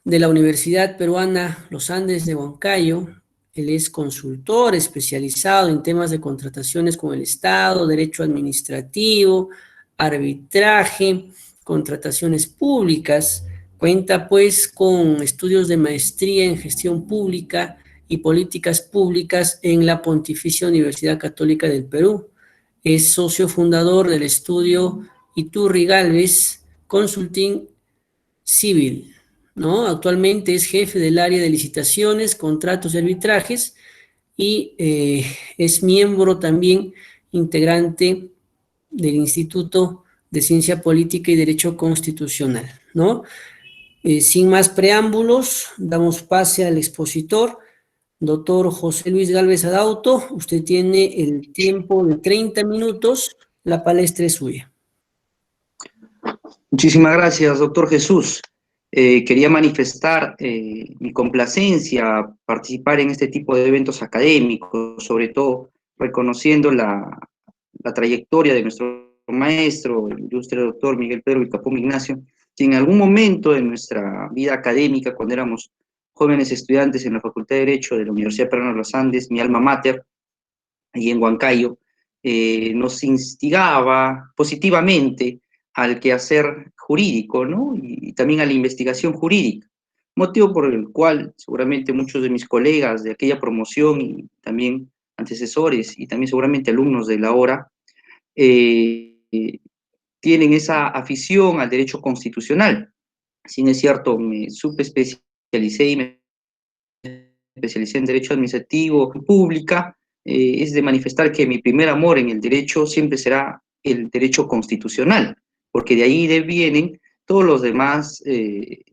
de la Universidad Peruana Los Andes de Huancayo. Él es consultor especializado en temas de contrataciones con el Estado, derecho administrativo, arbitraje, contrataciones públicas. Cuenta pues con estudios de maestría en gestión pública y políticas públicas en la Pontificia Universidad Católica del Perú. Es socio fundador del estudio Iturri Gálvez Consulting Civil, ¿no? Actualmente es jefe del área de licitaciones, contratos y arbitrajes, y es miembro también integrante del Instituto de Ciencia Política y Derecho Constitucional, ¿no? Sin más preámbulos, damos pase al expositor, doctor José Luis Gálvez Adauto. Usted tiene el tiempo de 30 minutos, la palestra es suya. Muchísimas gracias, doctor Jesús. Quería manifestar mi complacencia a participar en este tipo de eventos académicos, sobre todo reconociendo la trayectoria de nuestro maestro, el ilustre doctor Miguel Pedro Vilcapón Ignacio, que en algún momento de nuestra vida académica, cuando éramos jóvenes estudiantes en la Facultad de Derecho de la Universidad Peruana de los Andes, mi alma mater, allí en Huancayo, nos instigaba positivamente al quehacer jurídico, ¿no? Y también a la investigación jurídica, motivo por el cual seguramente muchos de mis colegas de aquella promoción y también antecesores y también seguramente alumnos de la hora tienen esa afición al derecho constitucional. Si bien es cierto, me subespecialicé y me especialicé en derecho administrativo y pública, es de manifestar que mi primer amor en el derecho siempre será el derecho constitucional, porque de ahí vienen todos los demás y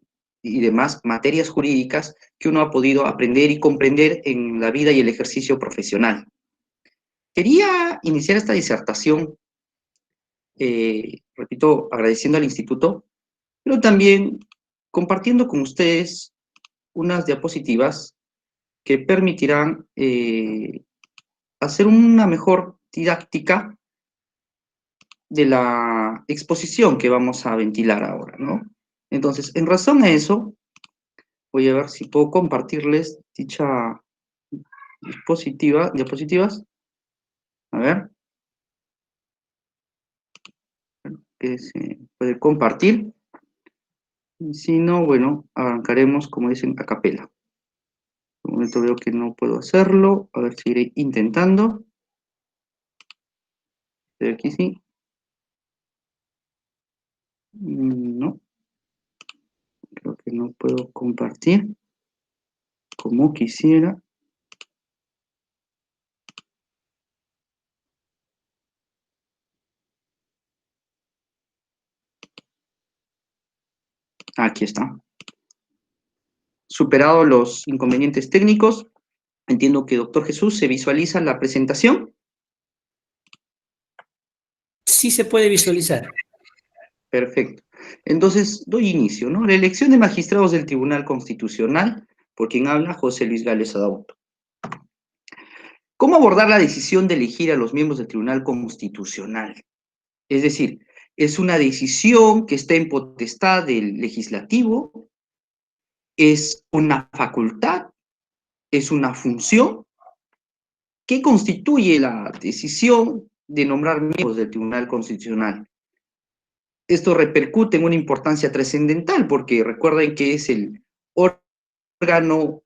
demás materias jurídicas que uno ha podido aprender y comprender en la vida y el ejercicio profesional. Quería iniciar esta disertación, repito, agradeciendo al instituto, pero también compartiendo con ustedes unas diapositivas que permitirán hacer una mejor didáctica de la exposición que vamos a ventilar ahora, ¿no? Entonces, en razón a eso, voy a ver si puedo compartirles dicha diapositivas. A ver, que se puede compartir. Y si no, bueno, arrancaremos, como dicen, a capela. De momento veo que no puedo hacerlo. A ver, seguiré intentando. Pero aquí sí. No, creo que no puedo compartir como quisiera. Aquí está. Superado los inconvenientes técnicos, entiendo que doctor Jesús se visualiza la presentación. Sí se puede visualizar. Perfecto. Entonces, doy inicio, ¿no? La elección de magistrados del Tribunal Constitucional, por quien habla José Luis Gálvez Adauto. ¿Cómo abordar la decisión de elegir a los miembros del Tribunal Constitucional? Es decir, es una decisión que está en potestad del legislativo, es una facultad, es una función. ¿Qué constituye la decisión de nombrar miembros del Tribunal Constitucional? Esto repercute en una importancia trascendental, porque recuerden que es el órgano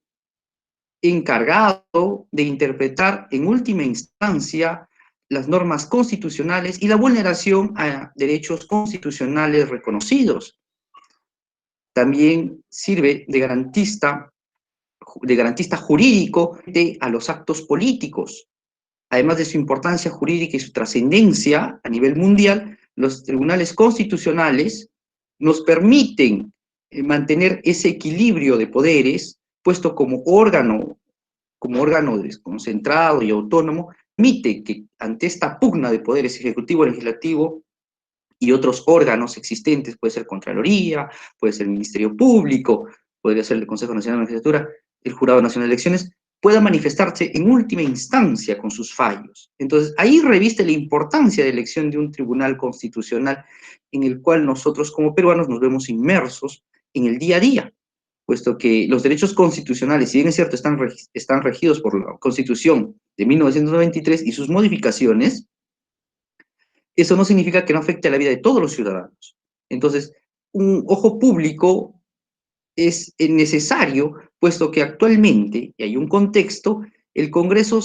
encargado de interpretar en última instancia las normas constitucionales y la vulneración a derechos constitucionales reconocidos. También sirve de garantista jurídico a los actos políticos. Además de su importancia jurídica y su trascendencia a nivel mundial, los tribunales constitucionales nos permiten mantener ese equilibrio de poderes, puesto como órgano desconcentrado y autónomo, permite que ante esta pugna de poderes ejecutivo, legislativo y otros órganos existentes, puede ser Contraloría, puede ser el Ministerio Público, podría ser el Consejo Nacional de la Magistratura, el Jurado Nacional de Elecciones, pueda manifestarse en última instancia con sus fallos. Entonces, ahí reviste la importancia de elección de un tribunal constitucional en el cual nosotros como peruanos nos vemos inmersos en el día a día, puesto que los derechos constitucionales, si bien es cierto, están regidos por la Constitución de 1993 y sus modificaciones, eso no significa que no afecte a la vida de todos los ciudadanos. Entonces, un ojo público es necesario, puesto que actualmente, y hay un contexto, el Congreso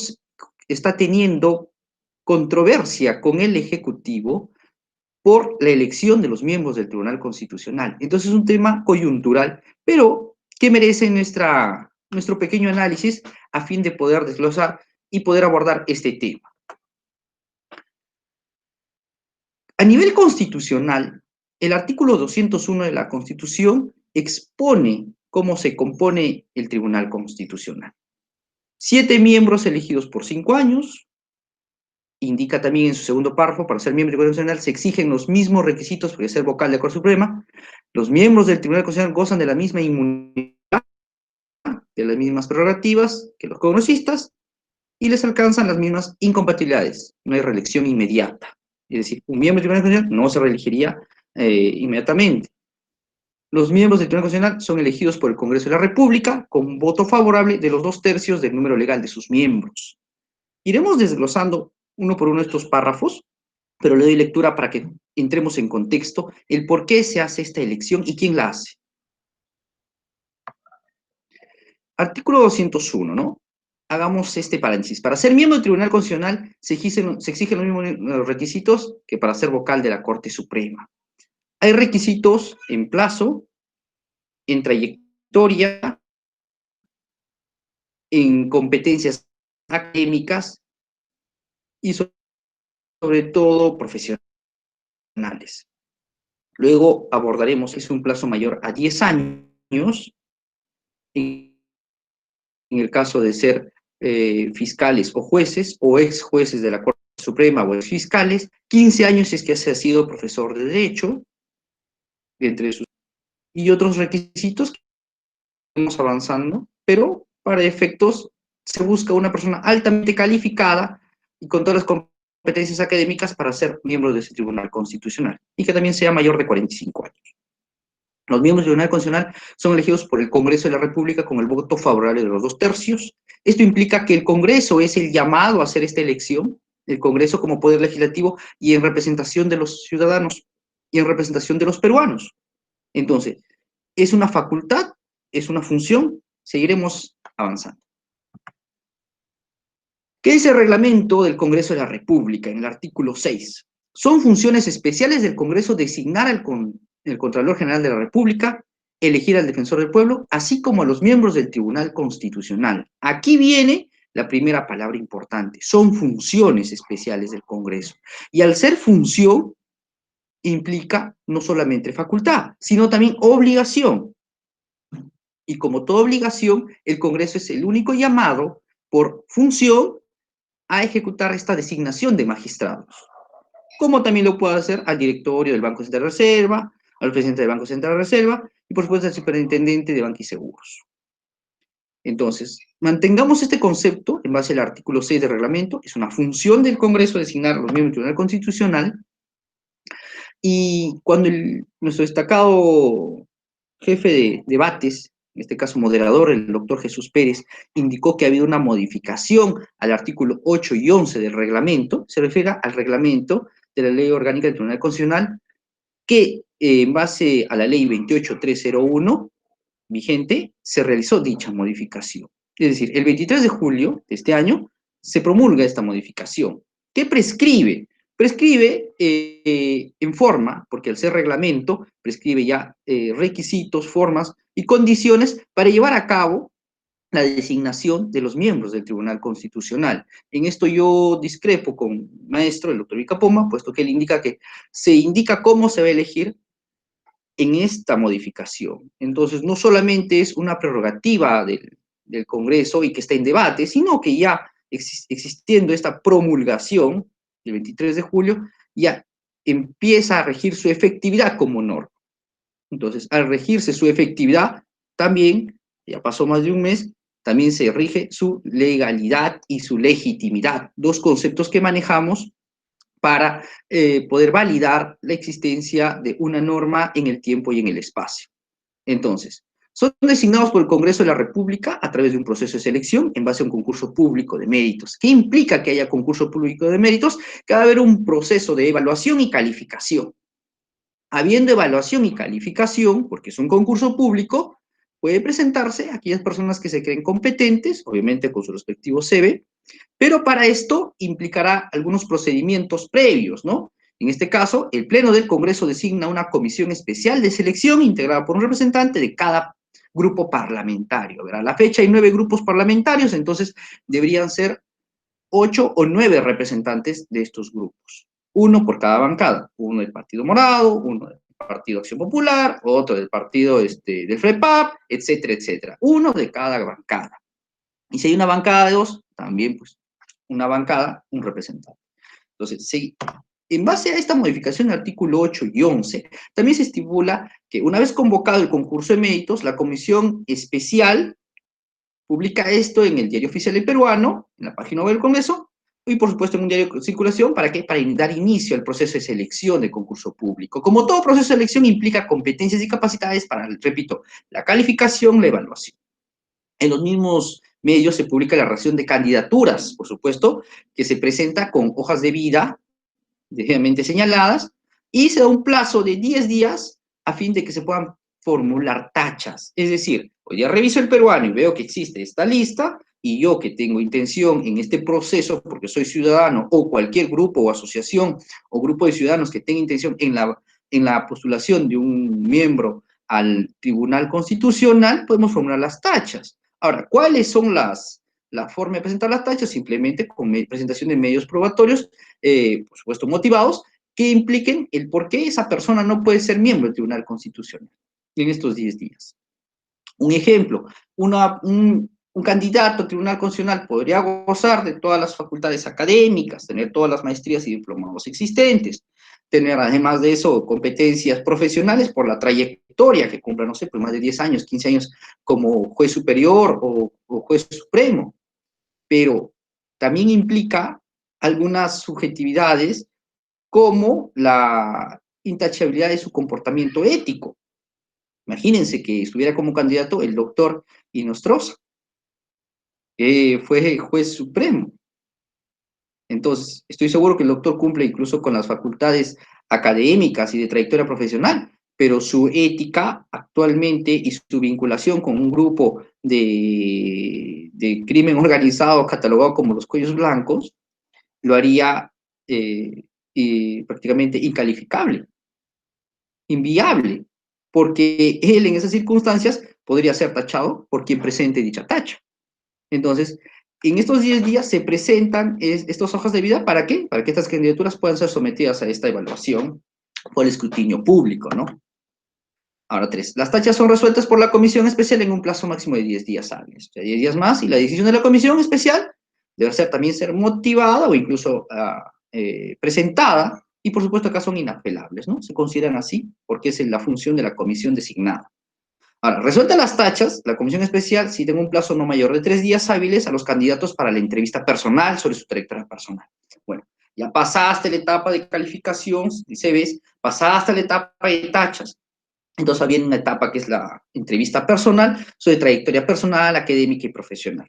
está teniendo controversia con el Ejecutivo por la elección de los miembros del Tribunal Constitucional. Entonces es un tema coyuntural, pero que merece nuestro pequeño análisis a fin de poder desglosar y poder abordar este tema. A nivel constitucional, el artículo 201 de la Constitución expone cómo se compone el Tribunal Constitucional. 7 miembros elegidos por 5 años. Indica también en su segundo párrafo, para ser miembro del Tribunal Constitucional se exigen los mismos requisitos para ser vocal de la Corte Suprema. Los miembros del Tribunal Constitucional gozan de la misma inmunidad, de las mismas prerrogativas que los congresistas, y les alcanzan las mismas incompatibilidades. No hay reelección inmediata. Es decir, un miembro del Tribunal Constitucional no se reelegiría inmediatamente. Los miembros del Tribunal Constitucional son elegidos por el Congreso de la República con voto favorable de los 2/3 del número legal de sus miembros. Iremos desglosando uno por uno estos párrafos, pero le doy lectura para que entremos en contexto el por qué se hace esta elección y quién la hace. Artículo 201, ¿no? Hagamos este paréntesis. Para ser miembro del Tribunal Constitucional se exigen los mismos requisitos que para ser vocal de la Corte Suprema. Hay requisitos en plazo, en trayectoria, en competencias académicas y sobre todo profesionales. Luego abordaremos que es un plazo mayor a 10 años, en el caso de ser fiscales o jueces, o ex jueces de la Corte Suprema o ex fiscales, 15 años si es que se ha sido profesor de Derecho, entre sus, y otros requisitos que vamos avanzando, pero para efectos se busca una persona altamente calificada y con todas las competencias académicas para ser miembro de ese Tribunal Constitucional y que también sea mayor de 45 años. Los miembros del Tribunal Constitucional son elegidos por el Congreso de la República con el voto favorable de los 2/3. Esto implica que el Congreso es el llamado a hacer esta elección, el Congreso como poder legislativo y en representación de los ciudadanos y en representación de los peruanos. Entonces, es una facultad, es una función, seguiremos avanzando. ¿Qué dice el reglamento del Congreso de la República en el artículo 6? Son funciones especiales del Congreso designar al Contralor General de la República, elegir al Defensor del Pueblo, así como a los miembros del Tribunal Constitucional. Aquí viene la primera palabra importante, son funciones especiales del Congreso. Y al ser función, implica no solamente facultad, sino también obligación. Y como toda obligación, el Congreso es el único llamado por función a ejecutar esta designación de magistrados, como también lo puede hacer al directorio del Banco Central de Reserva, al presidente del Banco Central de Reserva y por supuesto al superintendente de Banca y Seguros. Entonces, mantengamos este concepto en base al artículo 6 del reglamento, es una función del Congreso designar a los miembros del Tribunal Constitucional, y cuando nuestro destacado jefe de debates, en este caso moderador, el doctor Jesús Pérez, indicó que ha habido una modificación al artículo 8 y 11 del reglamento, se refiere al reglamento de la Ley Orgánica del Tribunal Constitucional, que en base a la Ley 28301 vigente, se realizó dicha modificación. Es decir, el 23 de julio de este año se promulga esta modificación. ¿Qué prescribe? Prescribe en forma, porque al ser reglamento, prescribe ya requisitos, formas y condiciones para llevar a cabo la designación de los miembros del Tribunal Constitucional. En esto yo discrepo con el maestro, el doctor Vicapoma, puesto que él indica que se indica cómo se va a elegir en esta modificación. Entonces, no solamente es una prerrogativa del Congreso y que está en debate, sino que ya existiendo esta promulgación, el 23 de julio, ya empieza a regir su efectividad como norma. Entonces, al regirse su efectividad, también, ya pasó más de un mes, también se rige su legalidad y su legitimidad, dos conceptos que manejamos para poder validar la existencia de una norma en el tiempo y en el espacio. Entonces, son designados por el Congreso de la República a través de un proceso de selección en base a un concurso público de méritos. ¿Qué implica que haya concurso público de méritos? Que va a haber un proceso de evaluación y calificación. Habiendo evaluación y calificación, porque es un concurso público, puede presentarse aquellas personas que se creen competentes, obviamente con su respectivo CV, pero para esto implicará algunos procedimientos previos, ¿no? En este caso, el Pleno del Congreso designa una comisión especial de selección integrada por un representante de cada grupo parlamentario, ¿verdad? A la fecha hay 9 grupos parlamentarios, entonces deberían ser 8 o 9 representantes de estos grupos. Uno por cada bancada, uno del Partido Morado, uno del Partido Acción Popular, otro del partido del FREPAP, etcétera, etcétera. Uno de cada bancada. Y si hay una bancada de 2, también pues una bancada, un representante. Entonces, sí, en base a esta modificación del artículo 8 y 11, también se estipula que una vez convocado el concurso de méritos, la comisión especial publica esto en el Diario Oficial del Peruano, en la página web del Congreso, y por supuesto en un diario de circulación, ¿para qué? Para dar inicio al proceso de selección del concurso público. Como todo proceso de selección implica competencias y capacidades para, repito, la calificación, la evaluación. En los mismos medios se publica la relación de candidaturas, por supuesto, que se presenta con hojas de vida debidamente señaladas, y se da un plazo de 10 días a fin de que se puedan formular tachas. Es decir, hoy día reviso el peruano y veo que existe esta lista, y yo que tengo intención en este proceso, porque soy ciudadano, o cualquier grupo o asociación o grupo de ciudadanos que tenga intención en la postulación de un miembro al Tribunal Constitucional, podemos formular las tachas. Ahora, ¿cuáles son la forma de presentar las tachas? Simplemente con presentación de medios probatorios, por supuesto motivados, que impliquen el por qué esa persona no puede ser miembro del Tribunal Constitucional en estos 10 días. Un ejemplo, un candidato al Tribunal Constitucional podría gozar de todas las facultades académicas, tener todas las maestrías y diplomados existentes, tener además de eso competencias profesionales por la trayectoria que cumpla, no sé, por más de 10 años, 15 años como juez superior o juez supremo. Pero también implica algunas subjetividades como la intachabilidad de su comportamiento ético. Imagínense que estuviera como candidato el doctor Inostroza, que fue juez supremo. Entonces, estoy seguro que el doctor cumple incluso con las facultades académicas y de trayectoria profesional, pero su ética actualmente y su vinculación con un grupo de crimen organizado catalogado como los cuellos blancos, lo haría prácticamente incalificable, inviable, porque él en esas circunstancias podría ser tachado por quien presente dicha tacha. Entonces, en estos 10 días se presentan estas hojas de vida, ¿para qué? Para que estas candidaturas puedan ser sometidas a esta evaluación por el escrutinio público, ¿no? Ahora, 3. Las tachas son resueltas por la comisión especial en un plazo máximo de 10 días hábiles. O sea, 10 días más, y la decisión de la comisión especial debe también ser motivada o incluso presentada, y por supuesto acá son inapelables, ¿no? Se consideran así porque es la función de la comisión designada. Ahora, resueltas las tachas, la comisión especial cita en un plazo no mayor de 3 días hábiles a los candidatos para la entrevista personal sobre su trayectoria personal. Bueno, ya pasaste la etapa de calificación, dice, ves, pasaste la etapa de tachas. Entonces viene una etapa que es la entrevista personal sobre trayectoria personal, académica y profesional.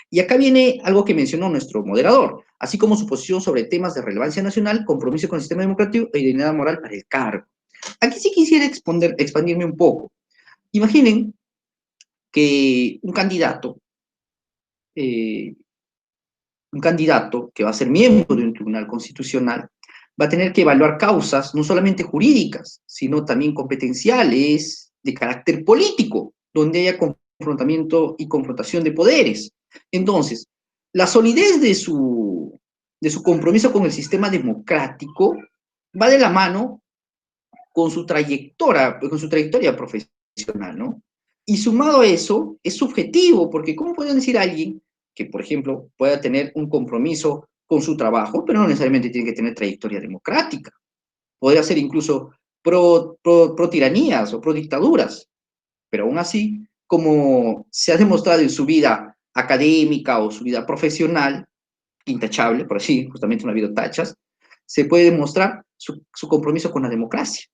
Y acá viene algo que mencionó nuestro moderador, así como su posición sobre temas de relevancia nacional, compromiso con el sistema democrático e idoneidad moral para el cargo. Aquí sí quisiera expandirme un poco. Imaginen que un candidato que va a ser miembro de un tribunal constitucional va a tener que evaluar causas no solamente jurídicas, sino también competenciales, de carácter político, donde haya confrontamiento y confrontación de poderes. Entonces, la solidez de su compromiso con el sistema democrático va de la mano con su trayectoria profesional, ¿no? Y sumado a eso, es subjetivo, porque ¿cómo puede decir alguien que, por ejemplo, pueda tener un compromiso con su trabajo, pero no necesariamente tiene que tener trayectoria democrática? Podría ser incluso pro tiranías o pro dictaduras, pero aún así, como se ha demostrado en su vida académica o su vida profesional, intachable, por así, justamente no ha habido tachas, se puede demostrar su compromiso con la democracia.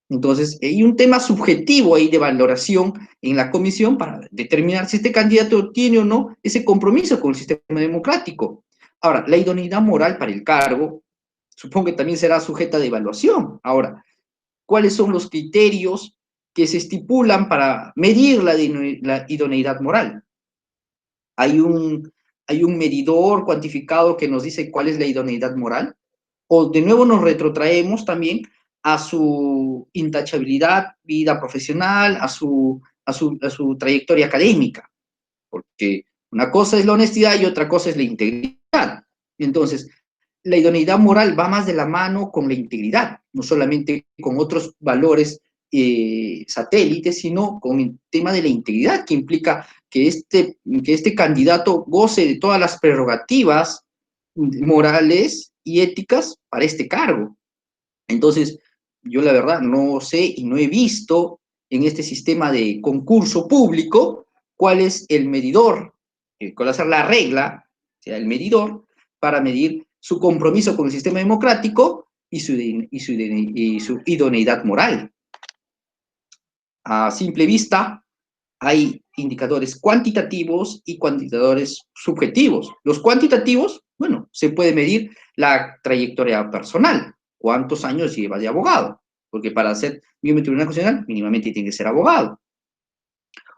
Entonces, hay un tema subjetivo ahí de valoración en la comisión para determinar si este candidato tiene o no ese compromiso con el sistema democrático. Ahora, la idoneidad moral para el cargo, supongo que también será sujeta de evaluación. Ahora, ¿cuáles son los criterios que se estipulan para medir la idoneidad moral? ¿Hay un medidor cuantificado que nos dice cuál es la idoneidad moral? O de nuevo nos retrotraemos también a su intachabilidad, vida profesional, a su trayectoria académica, porque una cosa es la honestidad y otra cosa es la integridad. Entonces, la idoneidad moral va más de la mano con la integridad, no solamente con otros valores satélites, sino con el tema de la integridad, que implica que este candidato goce de todas las prerrogativas morales y éticas para este cargo. Entonces, yo la verdad no sé y no he visto en este sistema de concurso público cuál es el medidor, cuál va a ser la regla, o sea, el medidor, para medir su compromiso con el sistema democrático y su idoneidad moral. A simple vista, hay indicadores cuantitativos y cuantitadores subjetivos. Los cuantitativos, bueno, se puede medir la trayectoria personal. ¿Cuántos años lleva de abogado? Porque para ser miembro del Tribunal Constitucional, mínimamente tiene que ser abogado.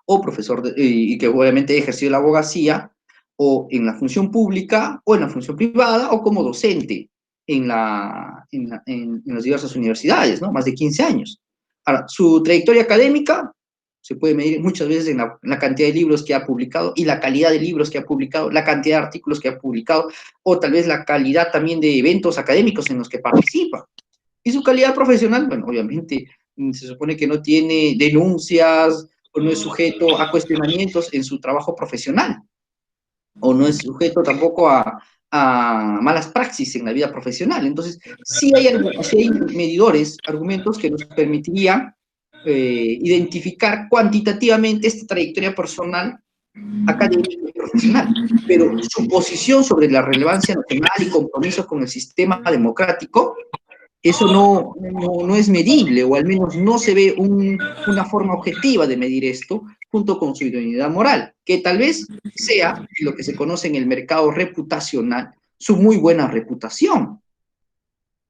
O profesor, y que obviamente ha ejercido la abogacía, o en la función pública, o en la función privada, o como docente en las diversas universidades, ¿no? Más de 15 años. Ahora, su trayectoria académica se puede medir muchas veces en la cantidad de libros que ha publicado y la calidad de libros que ha publicado, la cantidad de artículos que ha publicado, o tal vez la calidad también de eventos académicos en los que participa. Y su calidad profesional, bueno, obviamente se supone que no tiene denuncias o no es sujeto a cuestionamientos en su trabajo profesional, o no es sujeto tampoco a malas praxis en la vida profesional. Entonces, sí hay medidores, argumentos que nos permitirían identificar cuantitativamente esta trayectoria personal académico y profesional, pero su posición sobre la relevancia nacional y compromiso con el sistema democrático, eso no es medible, o al menos no se ve una forma objetiva de medir esto, junto con su idoneidad moral, que tal vez sea lo que se conoce en el mercado reputacional, su muy buena reputación.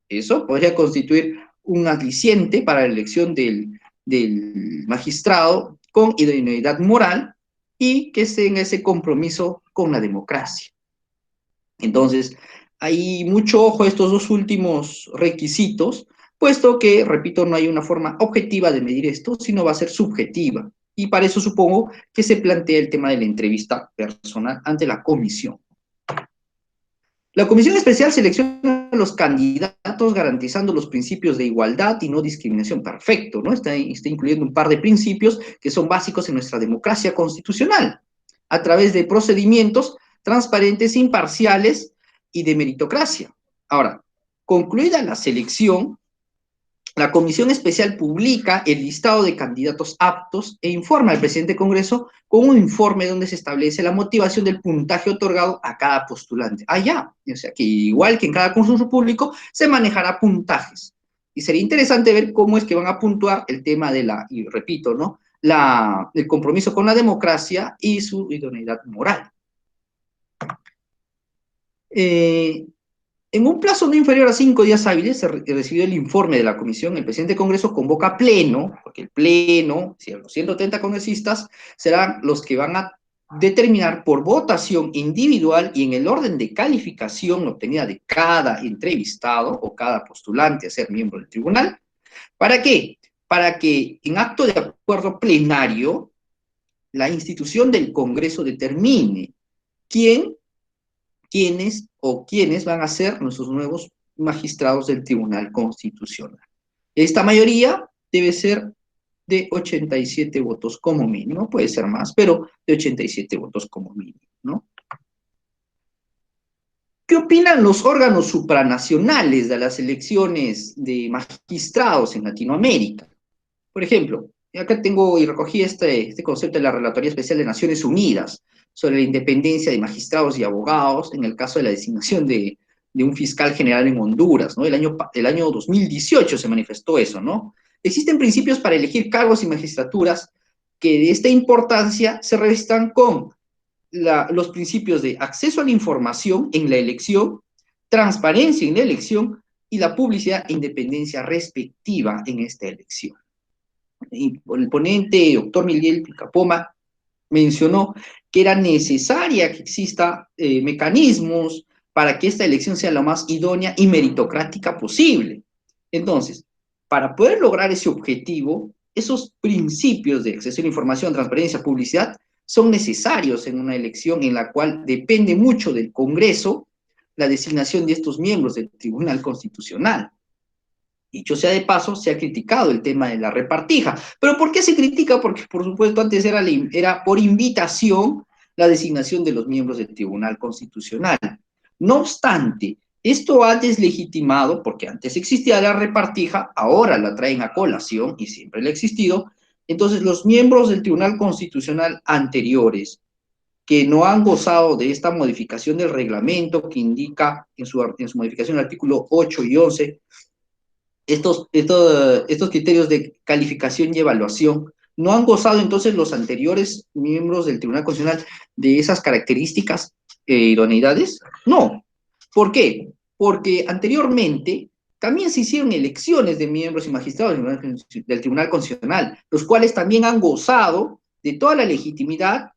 Eso podría constituir un aliciente para la elección del magistrado con idoneidad moral y que tenga ese compromiso con la democracia. Entonces, hay mucho ojo a estos dos últimos requisitos, puesto que, repito, no hay una forma objetiva de medir esto, sino va a ser subjetiva. Y para eso supongo que se plantea el tema de la entrevista personal ante la comisión. La Comisión Especial selecciona a los candidatos garantizando los principios de igualdad y no discriminación. Perfecto, ¿no? Está incluyendo un par de principios que son básicos en nuestra democracia constitucional, a través de procedimientos transparentes, imparciales y de meritocracia. Ahora, concluida la selección, la Comisión Especial publica el listado de candidatos aptos e informa al presidente del Congreso con un informe donde se establece la motivación del puntaje otorgado a cada postulante. O sea que igual que en cada concurso público, se manejará puntajes. Y sería interesante ver cómo es que van a puntuar el tema de y repito, ¿no? El compromiso con la democracia y su idoneidad moral. En un plazo no inferior a 5 días hábiles se recibió el informe de la comisión. El presidente del Congreso convoca pleno, porque el pleno, si los 130 congresistas, serán los que van a determinar por votación individual y en el orden de calificación obtenida de cada entrevistado o cada postulante a ser miembro del tribunal. ¿Para qué? Para que en acto de acuerdo plenario, la institución del Congreso determine quiénes van a ser nuestros nuevos magistrados del Tribunal Constitucional. Esta mayoría debe ser de 87 votos como mínimo, puede ser más, pero de 87 votos como mínimo, ¿no? ¿Qué opinan los órganos supranacionales de las elecciones de magistrados en Latinoamérica? Por ejemplo, acá tengo y recogí este concepto de la Relatoría Especial de Naciones Unidas sobre la independencia de magistrados y abogados en el caso de la designación de un fiscal general en Honduras, ¿no? El año 2018 se manifestó eso, ¿no? Existen principios para elegir cargos y magistraturas que de esta importancia se revestan con los principios de acceso a la información en la elección, transparencia en la elección y la publicidad e independencia respectiva en esta elección. Y el ponente, doctor Miguel Picapoma, mencionó que era necesaria que exista mecanismos para que esta elección sea lo más idónea y meritocrática posible. Entonces, para poder lograr ese objetivo, esos principios de acceso a la información, transparencia, publicidad, son necesarios en una elección en la cual depende mucho del Congreso la designación de estos miembros del Tribunal Constitucional. Dicho sea de paso, se ha criticado el tema de la repartija. ¿Pero por qué se critica? Porque, por supuesto, antes era por invitación la designación de los miembros del Tribunal Constitucional. No obstante, esto ha deslegitimado, porque antes existía la repartija, ahora la traen a colación, y siempre la ha existido. Entonces, los miembros del Tribunal Constitucional anteriores, que no han gozado de esta modificación del reglamento que indica en su modificación el artículo 8 y 11, estos criterios de calificación y evaluación, ¿no han gozado entonces los anteriores miembros del Tribunal Constitucional de esas características idoneidades? No. ¿Por qué? Porque anteriormente también se hicieron elecciones de miembros y magistrados del Tribunal Constitucional, los cuales también han gozado de toda la legitimidad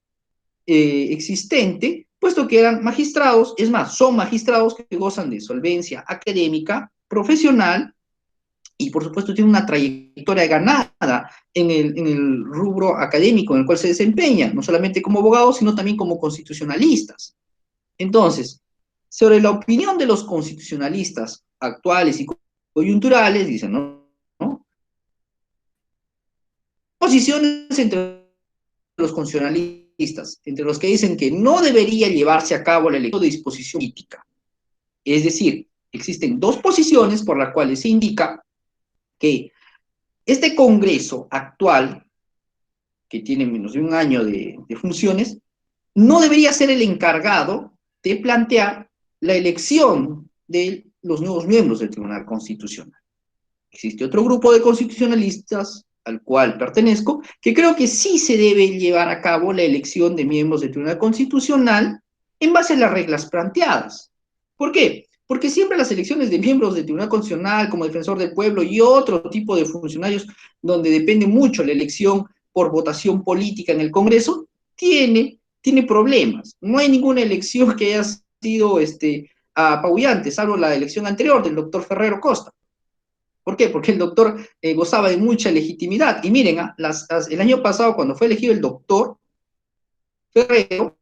existente, puesto que eran magistrados, es más, son magistrados que gozan de solvencia académica, profesional, y por supuesto tiene una trayectoria ganada en el rubro académico en el cual se desempeñan, no solamente como abogados, sino también como constitucionalistas. Entonces, sobre la opinión de los constitucionalistas actuales y coyunturales, dicen, ¿no? Posiciones entre los constitucionalistas, entre los que dicen que no debería llevarse a cabo la elección de disposición política. Es decir, existen dos posiciones por las cuales se indica que este Congreso actual, que tiene menos de un año de funciones, no debería ser el encargado de plantear la elección de los nuevos miembros del Tribunal Constitucional. Existe otro grupo de constitucionalistas al cual pertenezco, que creo que sí se debe llevar a cabo la elección de miembros del Tribunal Constitucional en base a las reglas planteadas. ¿Por qué? Porque siempre las elecciones de miembros del Tribunal Constitucional, como defensor del pueblo y otro tipo de funcionarios, donde depende mucho la elección por votación política en el Congreso, tiene problemas. No hay ninguna elección que haya sido apabullante, salvo la elección anterior del doctor Ferrero Costa. ¿Por qué? Porque el doctor gozaba de mucha legitimidad. Y miren, el año pasado, cuando fue elegido el doctor Ferrero,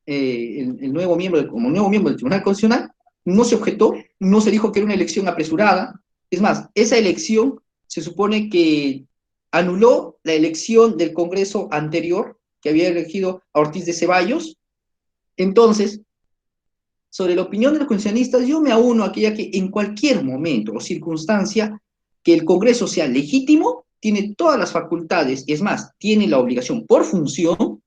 como nuevo miembro del Tribunal Constitucional, no se objetó, no se dijo que era una elección apresurada. Es más, esa elección se supone que anuló la elección del Congreso anterior, que había elegido a Ortiz de Ceballos. Entonces, sobre la opinión de los constitucionalistas, yo me auno a aquella que en cualquier momento o circunstancia que el Congreso sea legítimo, tiene todas las facultades, y es más, tiene la obligación por función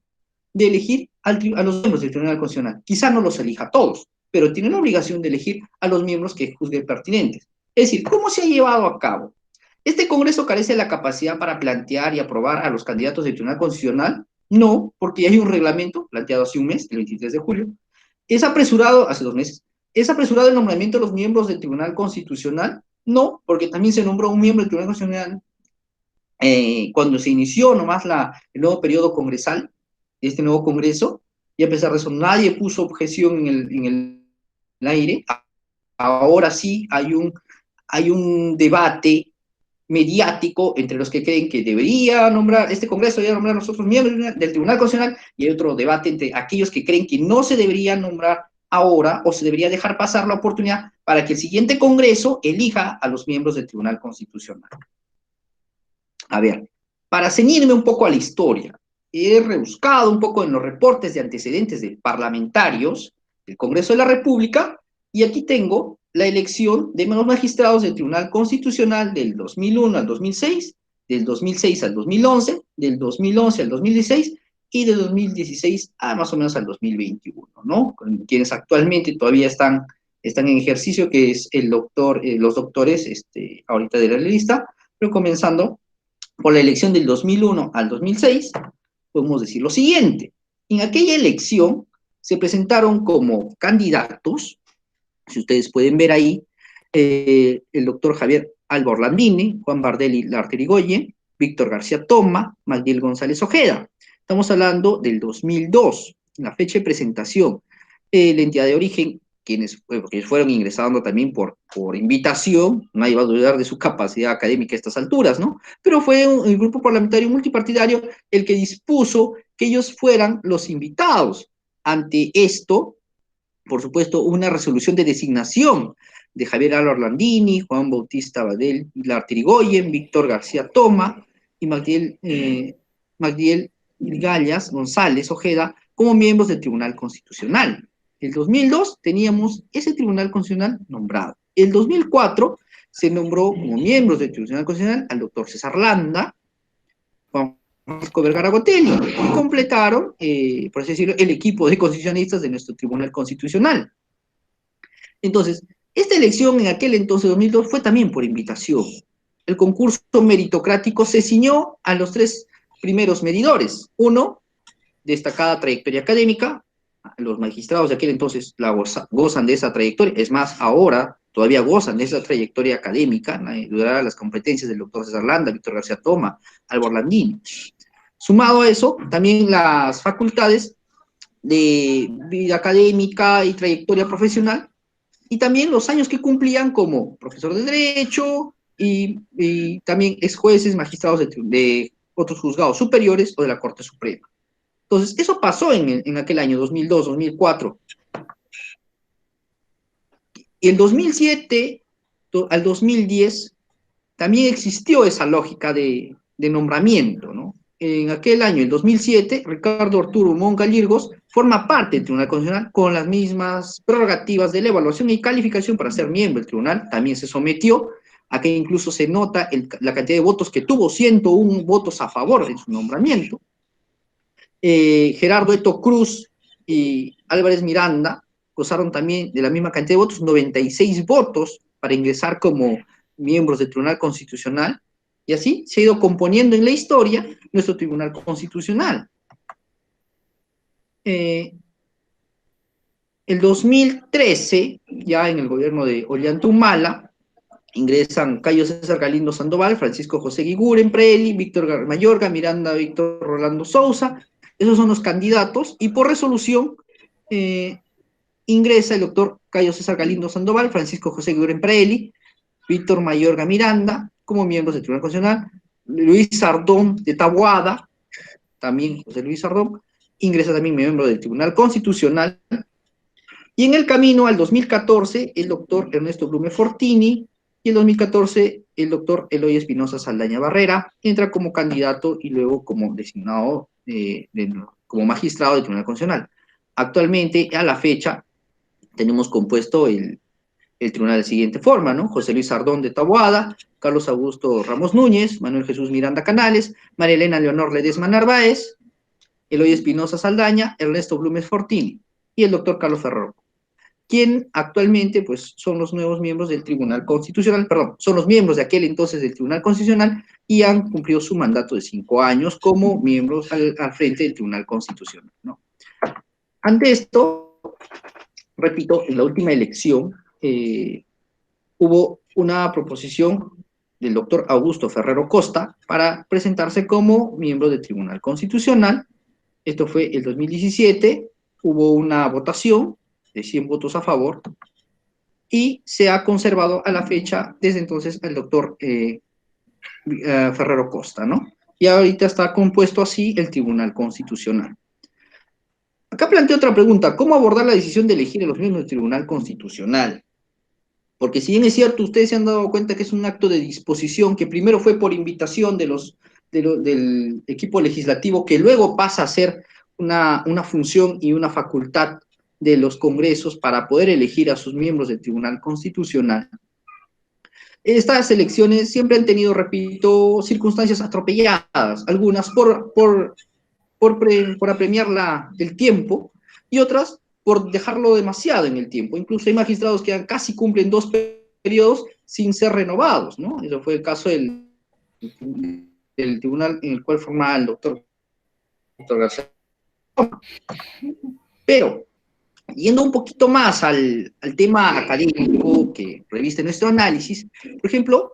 de elegir a los miembros del Tribunal Constitucional. Quizá no los elija a todos, pero tiene la obligación de elegir a los miembros que juzgue pertinentes. Es decir, ¿cómo se ha llevado a cabo? ¿Este Congreso carece de la capacidad para plantear y aprobar a los candidatos del Tribunal Constitucional? No, porque ya hay un reglamento planteado hace un mes, el 23 de julio. ¿Es apresurado, hace 2 meses, es apresurado el nombramiento de los miembros del Tribunal Constitucional? No, porque también se nombró un miembro del Tribunal Constitucional cuando se inició nomás el nuevo periodo congresal, este nuevo Congreso, y a pesar de eso nadie puso objeción en el aire. Ahora sí hay un debate mediático entre los que creen que este Congreso debería nombrar a los otros miembros del Tribunal Constitucional, y hay otro debate entre aquellos que creen que no se debería nombrar ahora o se debería dejar pasar la oportunidad para que el siguiente Congreso elija a los miembros del Tribunal Constitucional. A ver, para ceñirme un poco a la historia, he rebuscado un poco en los reportes de antecedentes de parlamentarios del Congreso de la República, y aquí tengo la elección de los magistrados del Tribunal Constitucional del 2001 al 2006, del 2006 al 2011, del 2011 al 2016 y del 2016 a más o menos al 2021, ¿no? Con quienes actualmente todavía están en ejercicio, que es los doctores ahorita de la lista, pero comenzando por la elección del 2001 al 2006, podemos decir lo siguiente. En aquella elección se presentaron como candidatos, si ustedes pueden ver ahí, el doctor Javier Alba Orlandini, Juan Bardelli Lartirigoyen, Víctor García Toma, Magdiel González Ojeda. Estamos hablando del 2002, la fecha de presentación. La entidad de origen, quienes fueron ingresando también por invitación, nadie va a dudar de su capacidad académica a estas alturas, ¿no? Pero fue el grupo parlamentario multipartidario el que dispuso que ellos fueran los invitados. Ante esto, por supuesto, una resolución de designación de Javier Alba Orlandini, Juan Bautista Badel Lartirigoyen, Víctor García Toma y Magdiel Gallas González Ojeda como miembros del Tribunal Constitucional. El 2002 teníamos ese Tribunal Constitucional nombrado. El 2004 se nombró como miembros del Tribunal Constitucional al doctor César Landa, Juan Francisco Vergara Gotelli, y completaron, por así decirlo, el equipo de constitucionalistas de nuestro Tribunal Constitucional. Entonces, esta elección en aquel entonces, 2002, fue también por invitación. El concurso meritocrático se ciñó a los 3 primeros medidores. Uno, destacada trayectoria académica. Los magistrados de aquel entonces gozan de esa trayectoria, es más, ahora todavía gozan de esa trayectoria académica, nadie dudará las competencias del doctor César Landa, Víctor García Toma, Alba Orlandini. Sumado a eso, también las facultades de vida académica y trayectoria profesional, y también los años que cumplían como profesor de Derecho, y también ex jueces, magistrados de otros juzgados superiores o de la Corte Suprema. Entonces, eso pasó en aquel año, 2002, 2004. Y el 2007 al 2010 también existió esa lógica de nombramiento, ¿no? En aquel año, el 2007, Ricardo Arturo Mongallirgos forma parte del Tribunal Constitucional con las mismas prerrogativas de la evaluación y calificación para ser miembro del tribunal. También se sometió a que incluso se nota la cantidad de votos que tuvo, 101 votos a favor de su nombramiento. Gerardo Eto Cruz y Álvarez Miranda gozaron también de la misma cantidad de votos, 96 votos para ingresar como miembros del Tribunal Constitucional, y así se ha ido componiendo en la historia nuestro Tribunal Constitucional. El 2013, ya en el gobierno de Ollantaytamala, ingresan Cayo César Galindo Sandoval, Francisco José Guiguren Preli, Víctor Mayorga, Miranda Víctor Rolando Sousa. Esos son los candidatos, y por resolución ingresa el doctor Cayo César Galindo Sandoval, Francisco José Guiguren Preli, Víctor Mayorga Miranda, como miembros del Tribunal Constitucional. Luis Sardón de Taboada, también José Luis Sardón, ingresa también miembro del Tribunal Constitucional. Y en el camino al 2014, el doctor Ernesto Blume Fortini, y el 2014, el doctor Eloy Espinosa Saldaña Barrera entra como candidato y luego como designado como magistrado del Tribunal Constitucional. Actualmente, a la fecha, tenemos compuesto el tribunal de la siguiente forma, ¿no? José Luis Sardón de Taboada, Carlos Augusto Ramos Núñez, Manuel Jesús Miranda Canales, María Elena Leonor Ledesma Narváez, Eloy Espinosa Saldaña, Ernesto Blume Fortini y el doctor Carlos Ferrero, quien actualmente pues son los nuevos miembros del Tribunal Constitucional, perdón, son los miembros de aquel entonces del Tribunal Constitucional y han cumplido su mandato de 5 años como miembros al frente del Tribunal Constitucional, ¿no? Ante esto, repito, en la última elección hubo una proposición del doctor Augusto Ferrero Costa para presentarse como miembro del Tribunal Constitucional. Esto fue el 2017, hubo una votación de 100 votos a favor, y se ha conservado a la fecha, desde entonces, al doctor Ferrero Costa, ¿no? Y ahorita está compuesto así el Tribunal Constitucional. Acá planteo otra pregunta: ¿cómo abordar la decisión de elegir a los miembros del Tribunal Constitucional? Porque si bien es cierto, ustedes se han dado cuenta que es un acto de disposición que primero fue por invitación del equipo legislativo, que luego pasa a ser una función y una facultad de los congresos para poder elegir a sus miembros del Tribunal Constitucional. Estas elecciones siempre han tenido, repito, circunstancias atropelladas, algunas por apremiar el tiempo, y otras por dejarlo demasiado en el tiempo. Incluso hay magistrados que casi cumplen 2 periodos sin ser renovados, ¿no? Eso fue el caso del tribunal en el cual formaba el doctor García. Pero, yendo un poquito más al tema académico que reviste nuestro análisis, por ejemplo,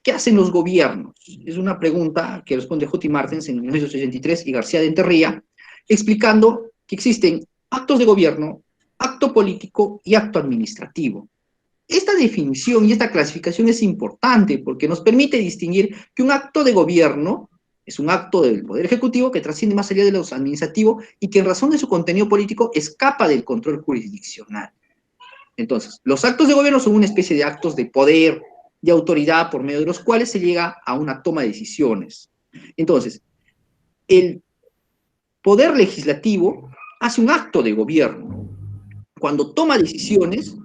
¿qué hacen los gobiernos? Es una pregunta que responde J. Martens en 1983 y García de Enterría, explicando que existen actos de gobierno, acto político y acto administrativo. Esta definición y esta clasificación es importante porque nos permite distinguir que un acto de gobierno es un acto del Poder Ejecutivo que trasciende más allá de los administrativos y que en razón de su contenido político escapa del control jurisdiccional. Entonces, los actos de gobierno son una especie de actos de poder, de autoridad, por medio de los cuales se llega a una toma de decisiones. Entonces, el Poder Legislativo hace un acto de gobierno cuando toma decisiones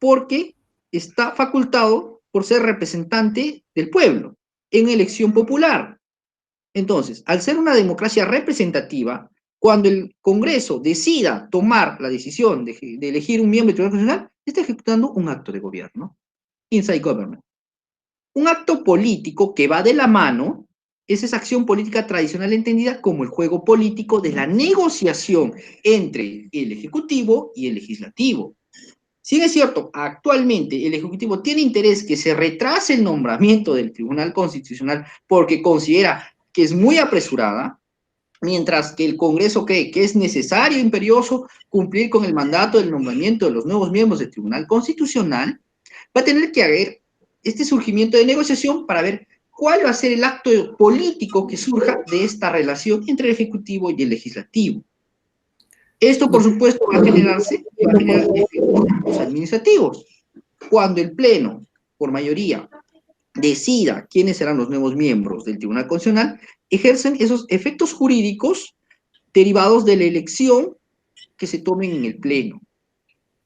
porque está facultado por ser representante del pueblo en elección popular. Entonces, al ser una democracia representativa, cuando el Congreso decida tomar la decisión de elegir un miembro del Tribunal Constitucional, está ejecutando un acto de gobierno, inside government. Un acto político que va de la mano es esa acción política tradicional entendida como el juego político de la negociación entre el Ejecutivo y el Legislativo. Si bien es cierto, actualmente el Ejecutivo tiene interés que se retrase el nombramiento del Tribunal Constitucional porque considera que es muy apresurada, mientras que el Congreso cree que es necesario e imperioso cumplir con el mandato del nombramiento de los nuevos miembros del Tribunal Constitucional, va a tener que haber este surgimiento de negociación para ver cuál va a ser el acto político que surja de esta relación entre el Ejecutivo y el Legislativo. Esto, por supuesto, va a generar efectos administrativos. Cuando el Pleno, por mayoría, decida quiénes serán los nuevos miembros del Tribunal Constitucional, ejercen esos efectos jurídicos derivados de la elección que se tomen en el Pleno.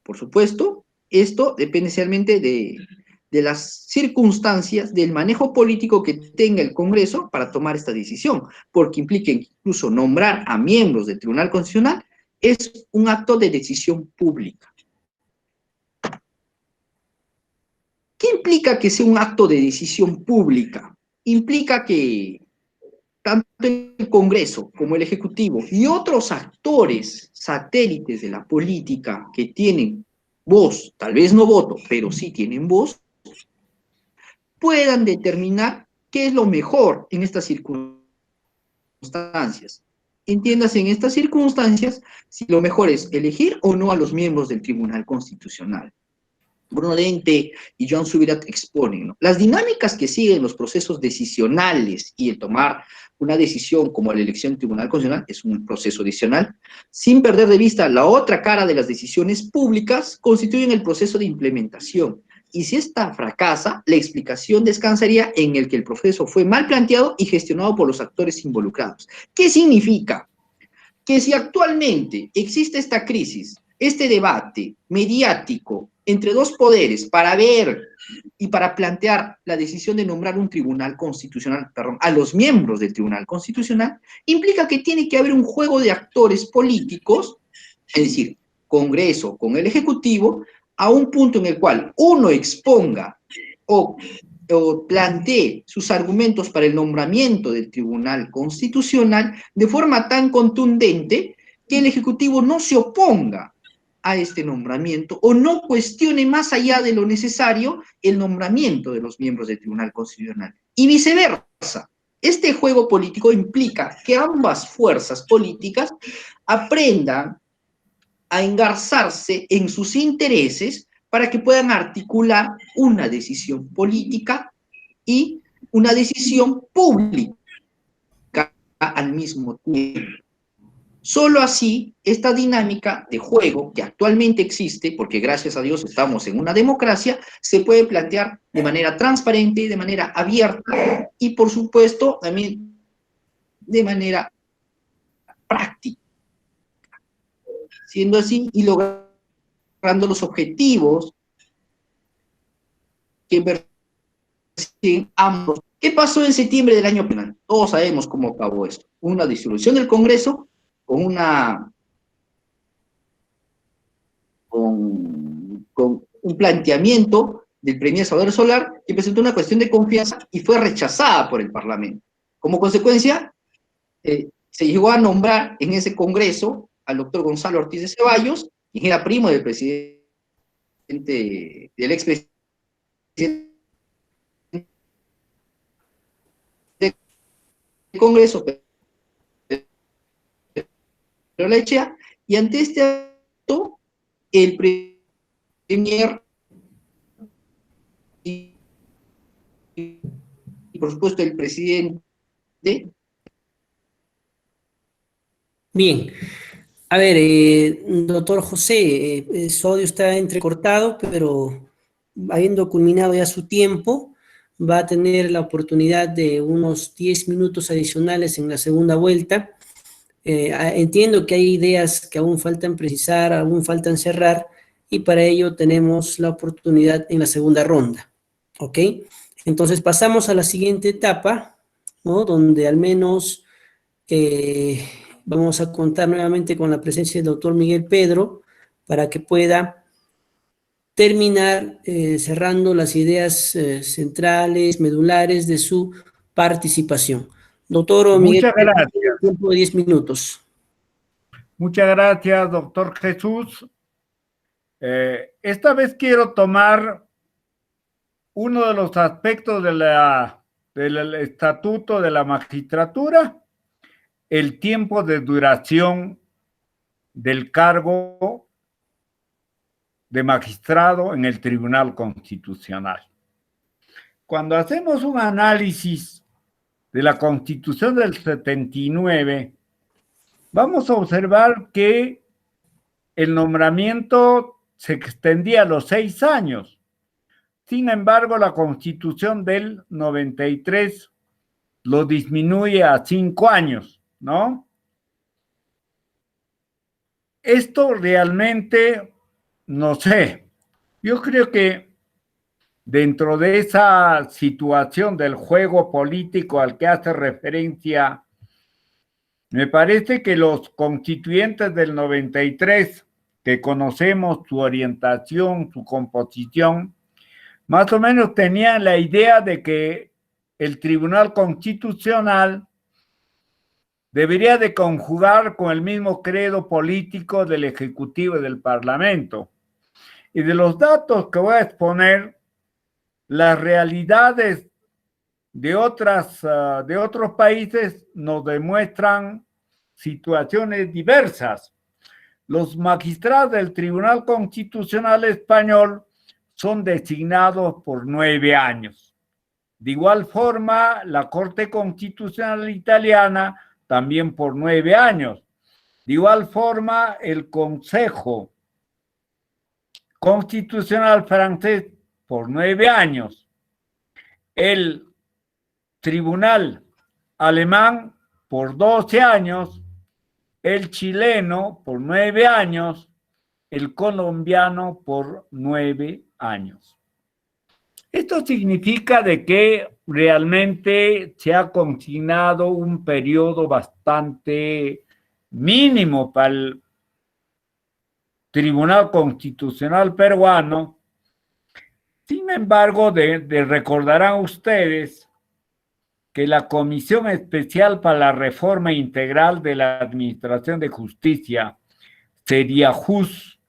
Por supuesto, esto depende esencialmente de de las circunstancias del manejo político que tenga el Congreso para tomar esta decisión, porque implica incluso nombrar a miembros del Tribunal Constitucional es un acto de decisión pública. ¿Qué implica que sea un acto de decisión pública? Implica que tanto el Congreso como el Ejecutivo y otros actores satélites de la política que tienen voz, tal vez no voto, pero sí tienen voz, puedan determinar qué es lo mejor en estas circunstancias. Entiéndase en estas circunstancias si lo mejor es elegir o no a los miembros del Tribunal Constitucional. Bruno Dente y Joan Subirat exponen, ¿no? Las dinámicas que siguen los procesos decisionales y el tomar una decisión como la elección del Tribunal Constitucional es un proceso decisional, sin perder de vista la otra cara de las decisiones públicas, constituyen el proceso de implementación. Y si esta fracasa, la explicación descansaría en el que el proceso fue mal planteado y gestionado por los actores involucrados. ¿Qué significa? Que si actualmente existe esta crisis, este debate mediático entre dos poderes para ver y para plantear la decisión de nombrar un tribunal constitucional, perdón, a los miembros del Tribunal Constitucional, implica que tiene que haber un juego de actores políticos, es decir, Congreso con el Ejecutivo, a un punto en el cual uno exponga o plantee sus argumentos para el nombramiento del Tribunal Constitucional de forma tan contundente que el Ejecutivo no se oponga a este nombramiento o no cuestione más allá de lo necesario el nombramiento de los miembros del Tribunal Constitucional. Y viceversa. Este juego político implica que ambas fuerzas políticas aprendan a engarzarse en sus intereses para que puedan articular una decisión política y una decisión pública al mismo tiempo. Solo así, esta dinámica de juego que actualmente existe, porque gracias a Dios estamos en una democracia, se puede plantear de manera transparente, de manera abierta y, por supuesto, también de manera práctica. Siendo así y logrando los objetivos que persiguen ambos. ¿Qué pasó en septiembre del año pasado? Todos sabemos cómo acabó esto. Una disolución del Congreso con un planteamiento del premier Salvador Solar que presentó una cuestión de confianza y fue rechazada por el Parlamento. Como consecuencia, se llegó a nombrar en ese Congreso al doctor Gonzalo Ortiz de Ceballos, quien era primo del presidente, del expresidente del Congreso, Pedro Lechea, y ante este acto, el premier y por supuesto el presidente. Bien. A ver, doctor José, su audio está entrecortado, pero habiendo culminado ya su tiempo, va a tener la oportunidad de unos 10 minutos adicionales en la segunda vuelta. Entiendo que hay ideas que aún faltan precisar, aún faltan cerrar, y para ello tenemos la oportunidad en la segunda ronda, ¿ok? Entonces pasamos a la siguiente etapa, ¿no? Donde al menos vamos a contar nuevamente con la presencia del doctor Miguel Pedro para que pueda terminar cerrando las ideas centrales, medulares de su participación. Doctor Miguel Pedro, tiene tiempo de 10 minutos. Muchas gracias, doctor Jesús. Esta vez quiero tomar uno de los aspectos del estatuto de la magistratura, el tiempo de duración del cargo de magistrado en el Tribunal Constitucional. Cuando hacemos un análisis de la Constitución del 79, vamos a observar que el nombramiento se extendía a los 6 años. Sin embargo, la Constitución del 93 lo disminuye a 5 años, ¿no? Esto realmente, no sé, yo creo que dentro de esa situación del juego político al que hace referencia, me parece que los constituyentes del 93, que conocemos su orientación, su composición, más o menos tenían la idea de que el Tribunal Constitucional debería de conjugar con el mismo credo político del Ejecutivo y del Parlamento. Y de los datos que voy a exponer, las realidades de otros países nos demuestran situaciones diversas. Los magistrados del Tribunal Constitucional Español son designados por 9 años. De igual forma, la Corte Constitucional Italiana también por 9 años. De igual forma, el Consejo Constitucional francés por 9 años. El Tribunal alemán por 12 años. El chileno por 9 años. El colombiano por 9 años. Esto significa de que realmente se ha consignado un periodo bastante mínimo para el Tribunal Constitucional peruano. Sin embargo, recordarán ustedes que la Comisión Especial para la Reforma Integral de la Administración de Justicia, CERIAJUS,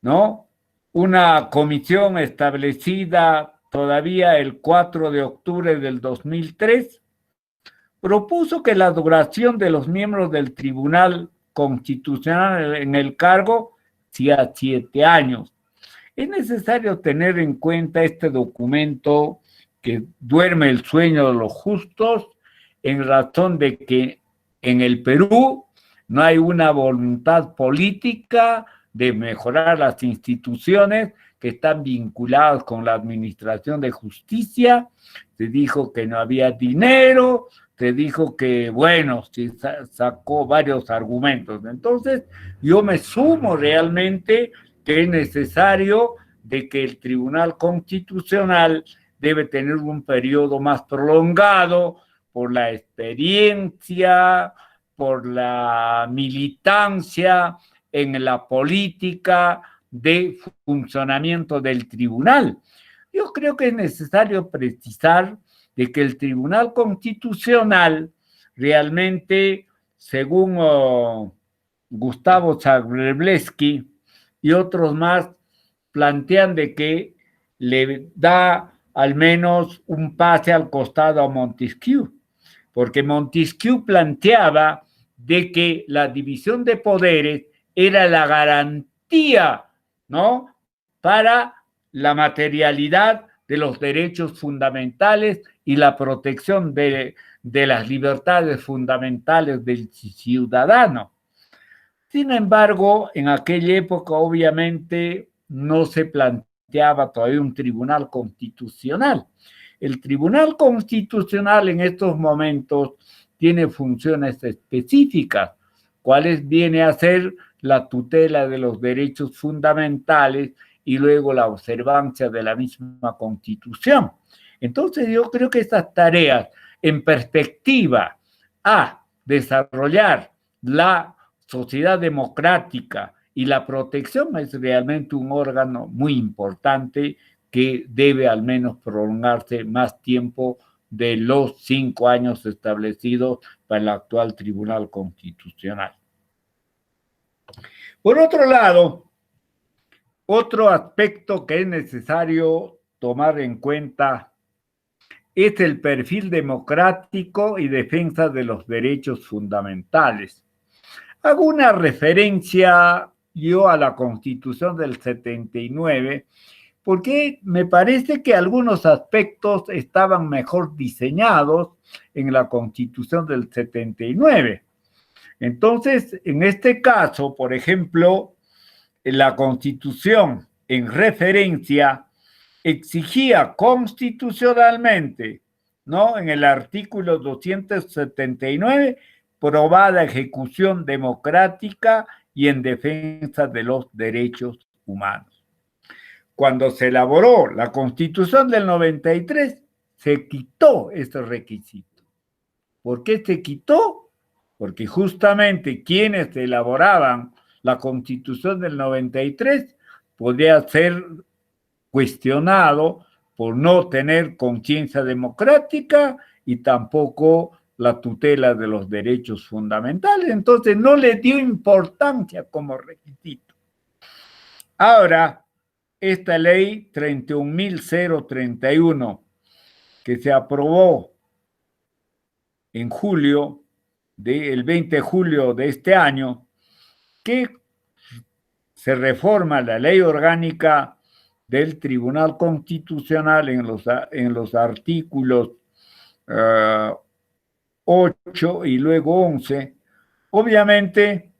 ¿no? Una comisión establecida todavía el 4 de octubre del 2003, propuso que la duración de los miembros del Tribunal Constitucional en el cargo sea 7 años. Es necesario tener en cuenta este documento que duerme el sueño de los justos en razón de que en el Perú no hay una voluntad política de mejorar las instituciones que están vinculadas con la administración de justicia. Se dijo que no había dinero, se dijo que, bueno, se sacó varios argumentos. Entonces, yo me sumo realmente que es necesario de que el Tribunal Constitucional debe tener un periodo más prolongado por la experiencia, por la militancia en la política de funcionamiento del tribunal. Yo creo que es necesario precisar de que el Tribunal Constitucional realmente, según Gustavo Zagrebleski y otros más, plantean de que le da al menos un pase al costado a Montesquieu, porque Montesquieu planteaba de que la división de poderes era la garantía, ¿no?, para la materialidad de los derechos fundamentales y la protección de las libertades fundamentales del ciudadano. Sin embargo, en aquella época obviamente no se planteaba todavía un tribunal constitucional. El Tribunal Constitucional en estos momentos tiene funciones específicas, cuáles viene a ser la tutela de los derechos fundamentales y luego la observancia de la misma Constitución. Entonces yo creo que estas tareas en perspectiva a desarrollar la sociedad democrática y la protección es realmente un órgano muy importante que debe al menos prolongarse más tiempo de los 5 años establecidos para el actual Tribunal Constitucional. Por otro lado, otro aspecto que es necesario tomar en cuenta es el perfil democrático y defensa de los derechos fundamentales. Hago una referencia yo a la Constitución del 79, porque me parece que algunos aspectos estaban mejor diseñados en la Constitución del 79. Entonces, en este caso, por ejemplo, la Constitución en referencia exigía constitucionalmente, ¿no?, en el artículo 279, probada ejecución democrática y en defensa de los derechos humanos. cuando se elaboró la Constitución del 93, se quitó este requisito. ¿Por qué se quitó? Porque justamente quienes elaboraban la Constitución del 93 podía ser cuestionado por no tener conciencia democrática y tampoco la tutela de los derechos fundamentales. Entonces no le dio importancia como requisito. Ahora, esta ley 31.031 que se aprobó en julio, el 20 de julio de este año, que se reforma la ley orgánica del Tribunal Constitucional en los artículos 8 y luego 11, obviamente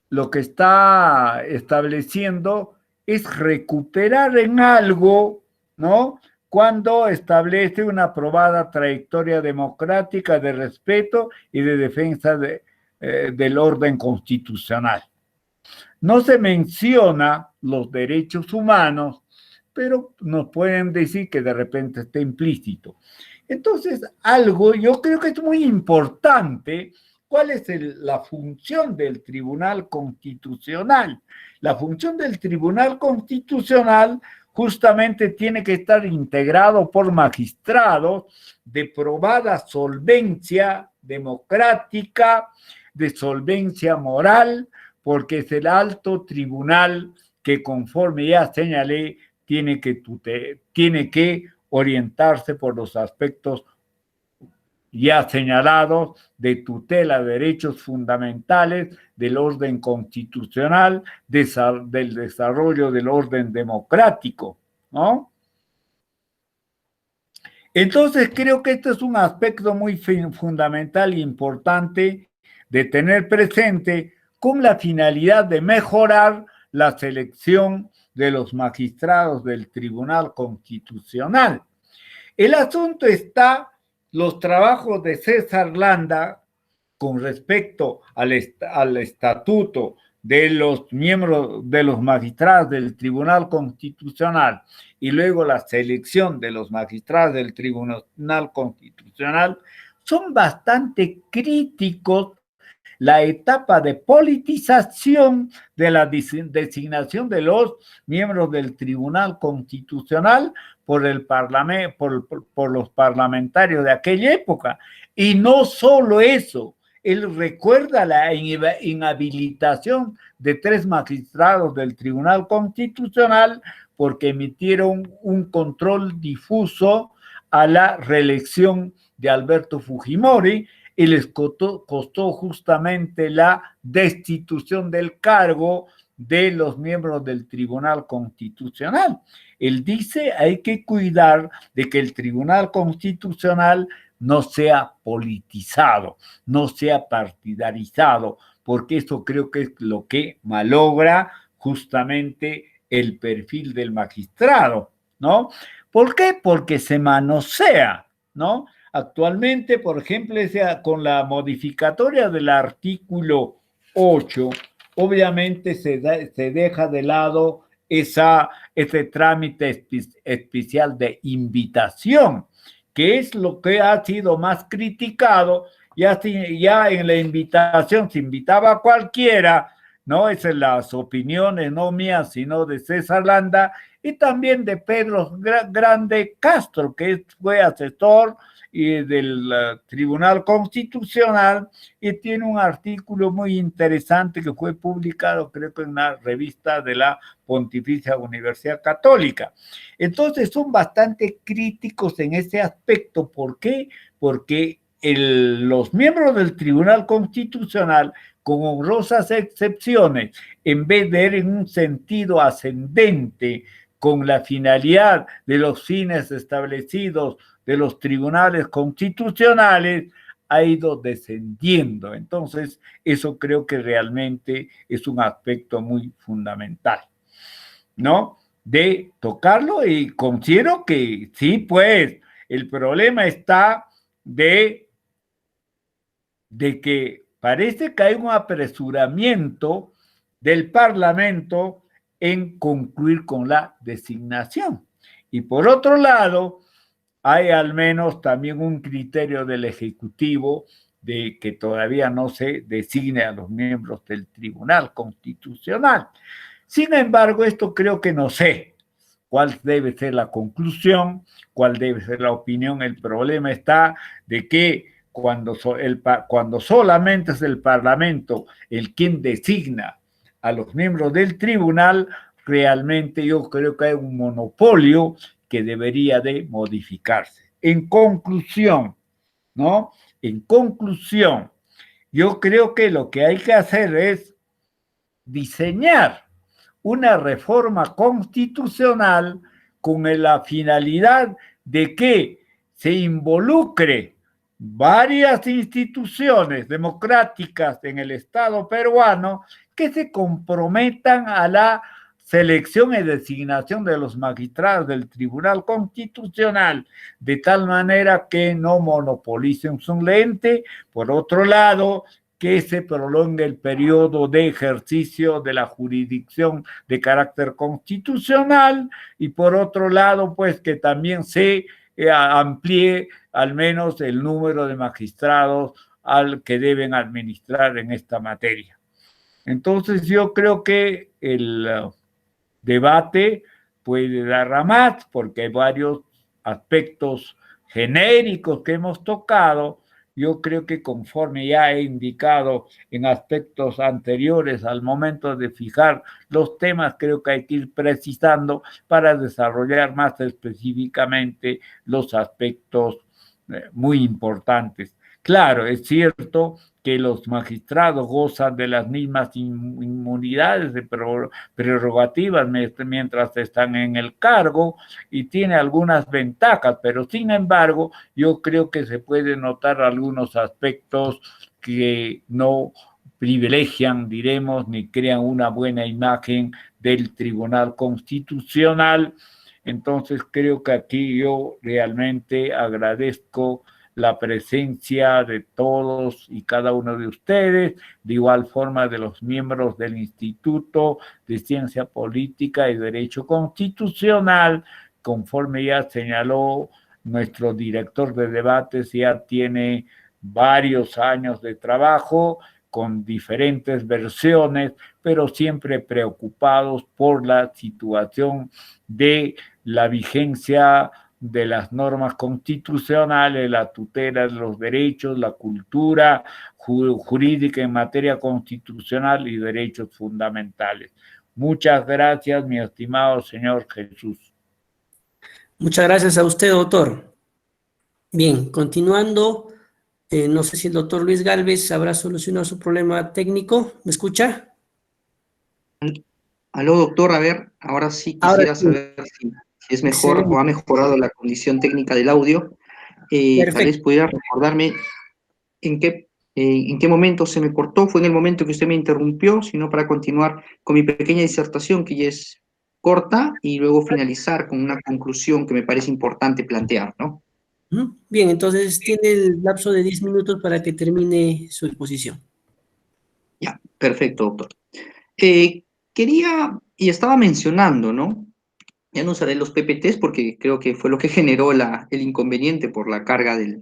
lo que está estableciendo es recuperar en algo, ¿no? Cuando establece una probada trayectoria democrática de respeto y de defensa del orden constitucional. No se menciona los derechos humanos, pero nos pueden decir que de repente está implícito. Entonces, yo creo que es muy importante. ¿Cuál es la función del Tribunal Constitucional? La función del Tribunal Constitucional justamente tiene que estar integrado por magistrados de probada solvencia democrática, de solvencia moral, porque es el alto tribunal que, conforme ya señalé, tiene que orientarse por los aspectos ya señalados de tutela de derechos fundamentales, del orden constitucional, del desarrollo del orden democrático, ¿no? Entonces creo que este es un aspecto muy fundamental e importante de tener presente, con la finalidad de mejorar la selección de los magistrados del Tribunal Constitucional. El asunto está los trabajos de César Landa con respecto al estatuto de los miembros de los magistrados del Tribunal Constitucional y luego la selección de los magistrados del Tribunal Constitucional son bastante críticos. La etapa de politización de la designación de los miembros del Tribunal Constitucional por los parlamentarios de aquella época. Y no solo eso, él recuerda la inhabilitación de 3 magistrados del Tribunal Constitucional porque emitieron un control difuso a la reelección de Alberto Fujimori, y les costó justamente la destitución del cargo de los miembros del Tribunal Constitucional. Él dice, hay que cuidar de que el Tribunal Constitucional no sea politizado, no sea partidarizado, porque eso creo que es lo que malogra justamente el perfil del magistrado, ¿no? ¿Por qué? Porque se manosea, ¿no? Actualmente, por ejemplo, con la modificatoria del artículo 8, obviamente se deja de lado ese trámite especial de invitación, que es lo que ha sido más criticado. Ya en la invitación se invitaba a cualquiera, ¿no? Esas son las opiniones, no mías, sino de César Landa y también de Pedro Grande Castro, que fue asesor del Tribunal Constitucional y tiene un artículo muy interesante que fue publicado, creo que en una revista de la Pontificia Universidad Católica. Entonces son bastante críticos en ese aspecto. ¿Por qué? Porque los miembros del Tribunal Constitucional, con honrosas excepciones, en vez de ir en un sentido ascendente con la finalidad de los fines establecidos de los tribunales constitucionales, ha ido descendiendo. Entonces, eso creo que realmente es un aspecto muy fundamental, ¿no? De tocarlo, y considero que sí, pues, el problema está de que parece que hay un apresuramiento del Parlamento en concluir con la designación. Y por otro lado, hay al menos también un criterio del Ejecutivo de que todavía no se designe a los miembros del Tribunal Constitucional. Sin embargo, esto creo que no sé cuál debe ser la conclusión, cuál debe ser la opinión. El problema está de que cuando solamente es el Parlamento el quien designa a los miembros del tribunal, realmente yo creo que hay un monopolio que debería de modificarse. En conclusión, ¿no? En conclusión, yo creo que lo que hay que hacer es diseñar una reforma constitucional con la finalidad de que se involucre varias instituciones democráticas en el Estado peruano que se comprometan a la selección y designación de los magistrados del Tribunal Constitucional, de tal manera que no monopolicen su ente. Por otro lado, que se prolongue el periodo de ejercicio de la jurisdicción de carácter constitucional, y por otro lado, pues que también se amplíe al menos el número de magistrados al que deben administrar en esta materia. Entonces yo creo que el debate puede dar a más porque hay varios aspectos genéricos que hemos tocado. Yo creo que conforme ya he indicado en aspectos anteriores al momento de fijar los temas, creo que hay que ir precisando para desarrollar más específicamente los aspectos muy importantes. Claro, es cierto que los magistrados gozan de las mismas inmunidades de prerrogativas mientras están en el cargo y tiene algunas ventajas, pero sin embargo yo creo que se pueden notar algunos aspectos que no privilegian, diremos, ni crean una buena imagen del Tribunal Constitucional. Entonces creo que aquí yo realmente agradezco la presencia de todos y cada uno de ustedes, de igual forma de los miembros del Instituto de Ciencia Política y Derecho Constitucional, conforme ya señaló nuestro director de debates, ya tiene varios años de trabajo con diferentes versiones, pero siempre preocupados por la situación de la vigencia de las normas constitucionales, la tutela de los derechos, la cultura jurídica en materia constitucional y derechos fundamentales. Muchas gracias, mi estimado señor Jesús. Muchas gracias a usted, doctor. Bien, continuando, no sé si el doctor Luis Gálvez habrá solucionado su problema técnico. ¿Me escucha? Aló, doctor, a ver, ahora sí quisiera saber si es mejor o ha mejorado la condición técnica del audio. Tal vez pudiera recordarme en qué momento se me cortó. Fue en el momento que usted me interrumpió, sino para continuar con mi pequeña disertación, que ya es corta, y luego finalizar con una conclusión que me parece importante plantear, ¿no? Bien, entonces tiene el lapso de 10 minutos para que termine su exposición. Ya, perfecto, doctor. Quería, y estaba mencionando, ¿no? Ya no usaré los PPTs porque creo que fue lo que generó el inconveniente por la carga de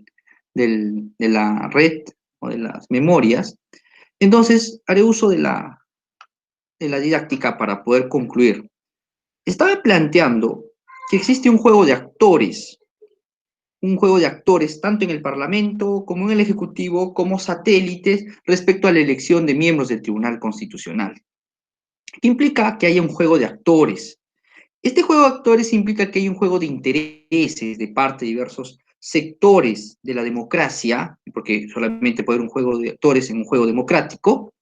la red o de las memorias. Entonces, haré uso de la didáctica para poder concluir. Estaba planteando que existe un juego de actores tanto en el Parlamento como en el Ejecutivo, como satélites respecto a la elección de miembros del Tribunal Constitucional. ¿Qué implica que haya un juego de actores? Este juego de actores implica que hay un juego de intereses de parte de diversos sectores de la democracia, porque solamente puede haber un juego de actores en un juego democrático,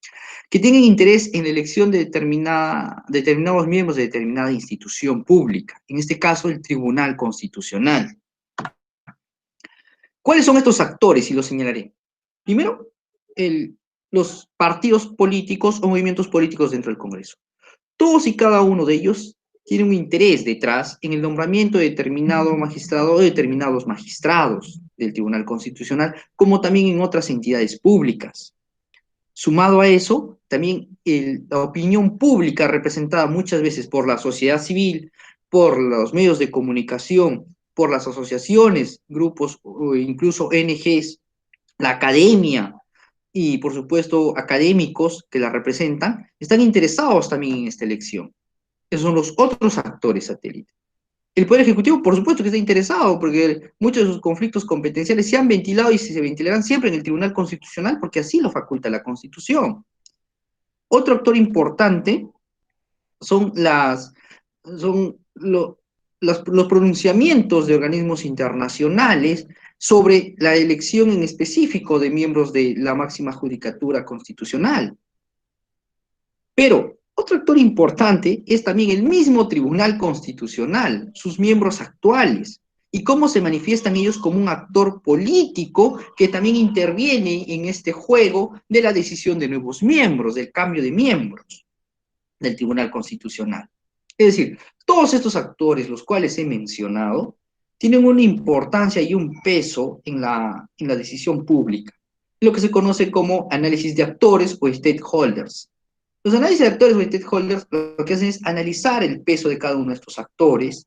que tienen interés en la elección de determinados miembros de determinada institución pública, en este caso el Tribunal Constitucional. ¿Cuáles son estos actores? Y los señalaré. Primero, los partidos políticos o movimientos políticos dentro del Congreso. Todos y cada uno de ellos tiene un interés detrás en el nombramiento de determinado magistrado o determinados magistrados del Tribunal Constitucional, como también en otras entidades públicas. Sumado a eso, también la opinión pública representada muchas veces por la sociedad civil, por los medios de comunicación, por las asociaciones, grupos o incluso ONGs, la academia y, por supuesto, académicos que la representan, están interesados también en esta elección. Esos son los otros actores satélites. El Poder Ejecutivo, por supuesto que está interesado, porque muchos de sus conflictos competenciales se han ventilado y se ventilarán siempre en el Tribunal Constitucional, porque así lo faculta la Constitución. Otro actor importante son los pronunciamientos de organismos internacionales sobre la elección en específico de miembros de la máxima judicatura constitucional. Pero otro actor importante es también el mismo Tribunal Constitucional, sus miembros actuales, y cómo se manifiestan ellos como un actor político que también interviene en este juego de la decisión de nuevos miembros, del cambio de miembros del Tribunal Constitucional. Es decir, todos estos actores, los cuales he mencionado, tienen una importancia y un peso en la decisión pública, lo que se conoce como análisis de actores o stakeholders. Los análisis de actores o stakeholders lo que hacen es analizar el peso de cada uno de estos actores,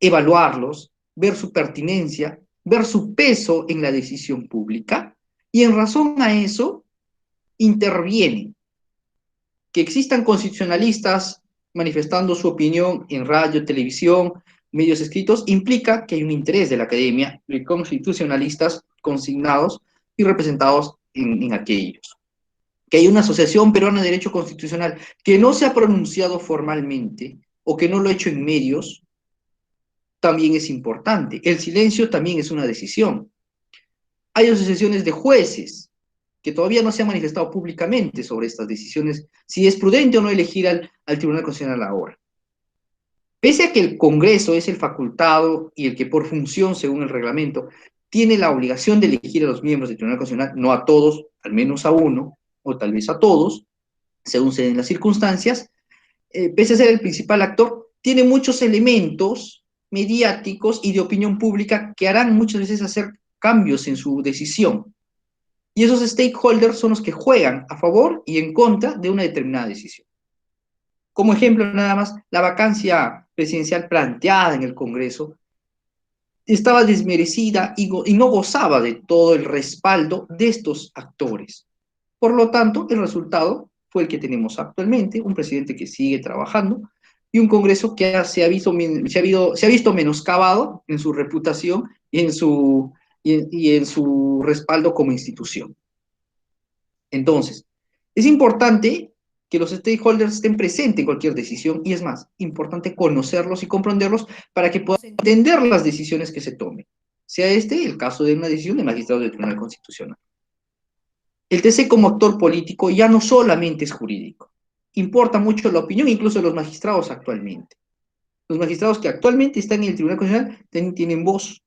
evaluarlos, ver su pertinencia, ver su peso en la decisión pública, y en razón a eso intervienen. Que existan constitucionalistas manifestando su opinión en radio, televisión, medios escritos, implica que hay un interés de la academia de constitucionalistas consignados y representados en aquellos. Que hay una Asociación Peruana de Derecho Constitucional que no se ha pronunciado formalmente o que no lo ha hecho en medios, también es importante. El silencio también es una decisión. Hay asociaciones de jueces que todavía no se han manifestado públicamente sobre estas decisiones, si es prudente o no elegir al Tribunal Constitucional ahora. Pese a que el Congreso es el facultado y el que por función, según el reglamento, tiene la obligación de elegir a los miembros del Tribunal Constitucional, no a todos, al menos a uno, o tal vez a todos, según se den las circunstancias, pese a ser el principal actor, tiene muchos elementos mediáticos y de opinión pública que harán muchas veces hacer cambios en su decisión. Y esos stakeholders son los que juegan a favor y en contra de una determinada decisión. Como ejemplo, nada más, la vacancia presidencial planteada en el Congreso estaba desmerecida y no gozaba de todo el respaldo de estos actores. Por lo tanto, el resultado fue el que tenemos actualmente, un presidente que sigue trabajando y un Congreso que se ha visto menoscabado en su reputación y en su respaldo como institución. Entonces, es importante que los stakeholders estén presentes en cualquier decisión y es más, importante conocerlos y comprenderlos para que puedan entender las decisiones que se tomen. Sea este el caso de una decisión de magistrado del Tribunal Constitucional. El TC como actor político ya no solamente es jurídico, importa mucho la opinión incluso de los magistrados actualmente. Los magistrados que actualmente están en el Tribunal Constitucional tienen voz,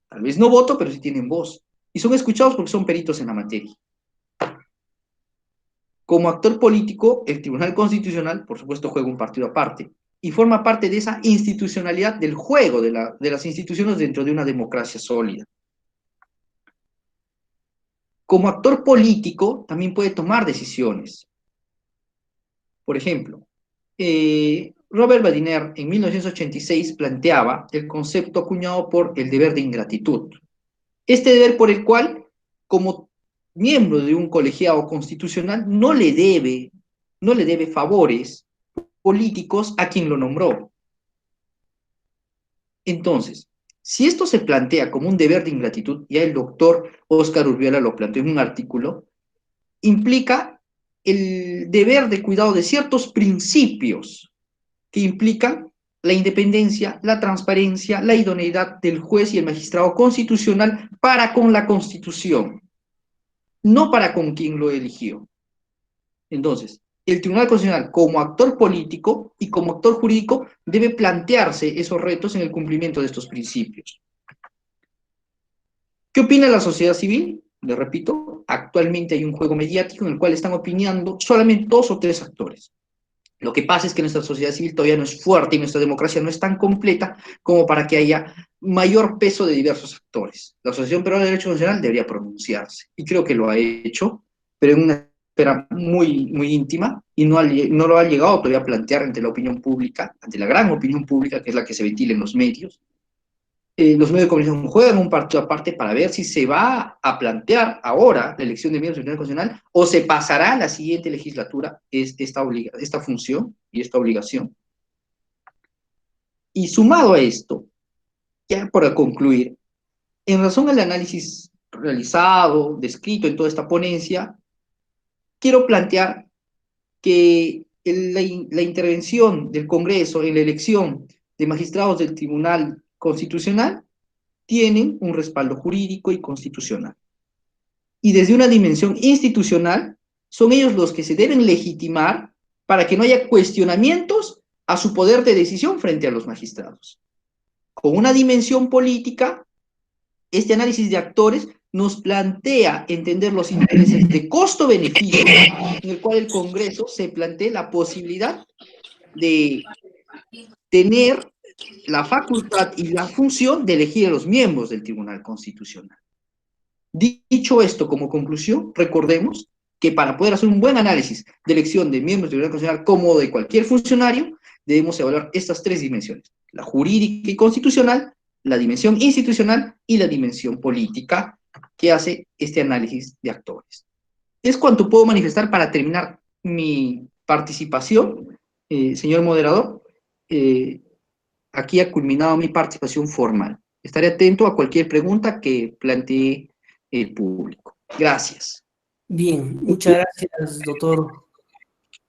tal vez no voto, pero sí tienen voz, y son escuchados porque son peritos en la materia. Como actor político, el Tribunal Constitucional, por supuesto, juega un partido aparte, y forma parte de esa institucionalidad del juego de las instituciones dentro de una democracia sólida. Como actor político, también puede tomar decisiones. Por ejemplo, Robert Badinter en 1986 planteaba el concepto acuñado por el deber de ingratitud. Este deber por el cual, como miembro de un colegiado constitucional, no le debe favores políticos a quien lo nombró. Entonces, si esto se plantea como un deber de ingratitud, ya el doctor Óscar Urbiela lo planteó en un artículo, implica el deber de cuidado de ciertos principios que implican la independencia, la transparencia, la idoneidad del juez y el magistrado constitucional para con la Constitución, no para con quien lo eligió. Entonces, el Tribunal Constitucional, como actor político y como actor jurídico, debe plantearse esos retos en el cumplimiento de estos principios. ¿Qué opina la sociedad civil? Le repito, actualmente hay un juego mediático en el cual están opinando solamente 2 o 3 actores. Lo que pasa es que nuestra sociedad civil todavía no es fuerte y nuestra democracia no es tan completa como para que haya mayor peso de diversos actores. La Asociación Peruana de Derecho Constitucional debería pronunciarse, y creo que lo ha hecho, pero en una esfera muy, muy íntima, y no lo ha llegado todavía a plantear ante la opinión pública, ante la gran opinión pública, que es la que se ventila en los medios. Los medios de comunicación juegan un partido aparte para ver si se va a plantear ahora la elección de miembros del Tribunal Constitucional o se pasará a la siguiente legislatura esta función y esta obligación. Y sumado a esto, ya para concluir, en razón al análisis realizado, descrito en toda esta ponencia, quiero plantear que la intervención del Congreso en la elección de magistrados del Tribunal Constitucional tienen un respaldo jurídico y constitucional. Y desde una dimensión institucional, son ellos los que se deben legitimar para que no haya cuestionamientos a su poder de decisión frente a los magistrados. Con una dimensión política, este análisis de actores nos plantea entender los intereses de costo-beneficio, en el cual el Congreso se plantea la posibilidad de tener la facultad y la función de elegir a los miembros del Tribunal Constitucional. Dicho esto, como conclusión, recordemos que para poder hacer un buen análisis de elección de miembros del Tribunal Constitucional como de cualquier funcionario, debemos evaluar estas tres dimensiones: la jurídica y constitucional, la dimensión institucional y la dimensión política que hace este análisis de actores. Es cuanto puedo manifestar para terminar mi participación, señor moderador. Aquí ha culminado mi participación formal. Estaré atento a cualquier pregunta que plantee el público. Gracias. Bien, muchas gracias, doctor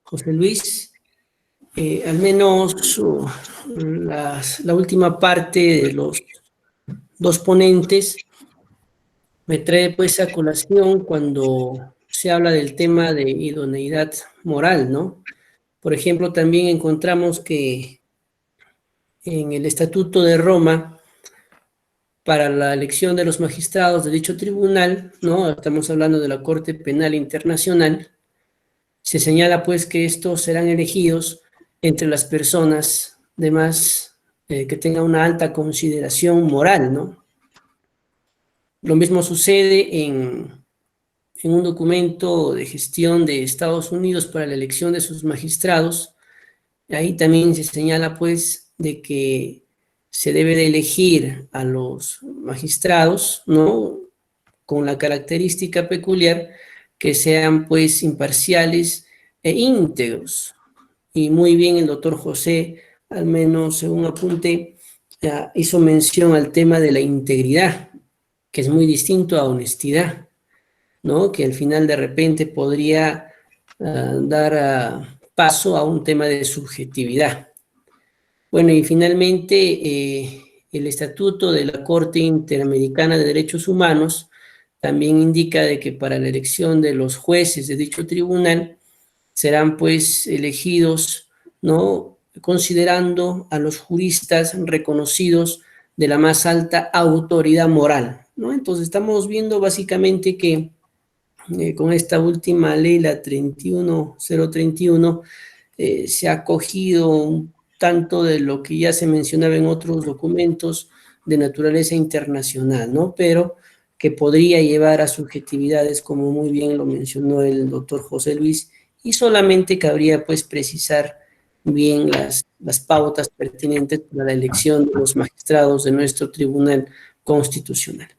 José Luis. Al menos la última parte de los dos ponentes me trae pues a colación cuando se habla del tema de idoneidad moral, ¿no? Por ejemplo, también encontramos que en el Estatuto de Roma, para la elección de los magistrados de dicho tribunal, ¿no? Estamos hablando de la Corte Penal Internacional, se señala pues que estos serán elegidos entre las personas de más, que tengan una alta consideración moral, ¿no? Lo mismo sucede en un documento de gestión de Estados Unidos para la elección de sus magistrados. Ahí también se señala pues de que se debe de elegir a los magistrados, ¿no? Con la característica peculiar que sean pues imparciales e íntegros. Y muy bien el doctor José, al menos según apunte, hizo mención al tema de la integridad, que es muy distinto a honestidad, ¿no? Que al final de repente podría dar paso a un tema de subjetividad. Bueno, y finalmente el Estatuto de la Corte Interamericana de Derechos Humanos también indica de que para la elección de los jueces de dicho tribunal serán pues elegidos, ¿no? Considerando a los juristas reconocidos de la más alta autoridad moral, ¿no? Entonces estamos viendo básicamente que con esta última ley, la 31031, se ha cogido un tanto de lo que ya se mencionaba en otros documentos de naturaleza internacional, ¿no? Pero que podría llevar a subjetividades, como muy bien lo mencionó el doctor José Luis, y solamente cabría pues precisar bien las pautas pertinentes para la elección de los magistrados de nuestro Tribunal Constitucional.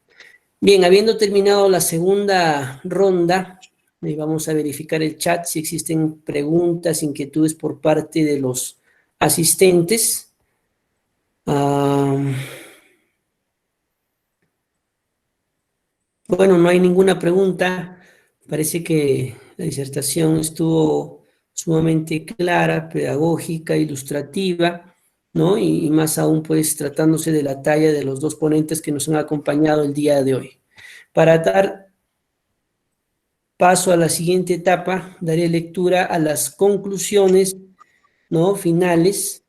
Bien, habiendo terminado la segunda ronda, vamos a verificar el chat si existen preguntas, inquietudes por parte de los asistentes. Bueno, no hay ninguna pregunta. Parece que la disertación estuvo sumamente clara, pedagógica, ilustrativa, ¿no? Y más aún, pues, tratándose de la talla de los dos ponentes que nos han acompañado el día de hoy. Para dar paso a la siguiente etapa, daré lectura a las conclusiones, ¿no? Finales,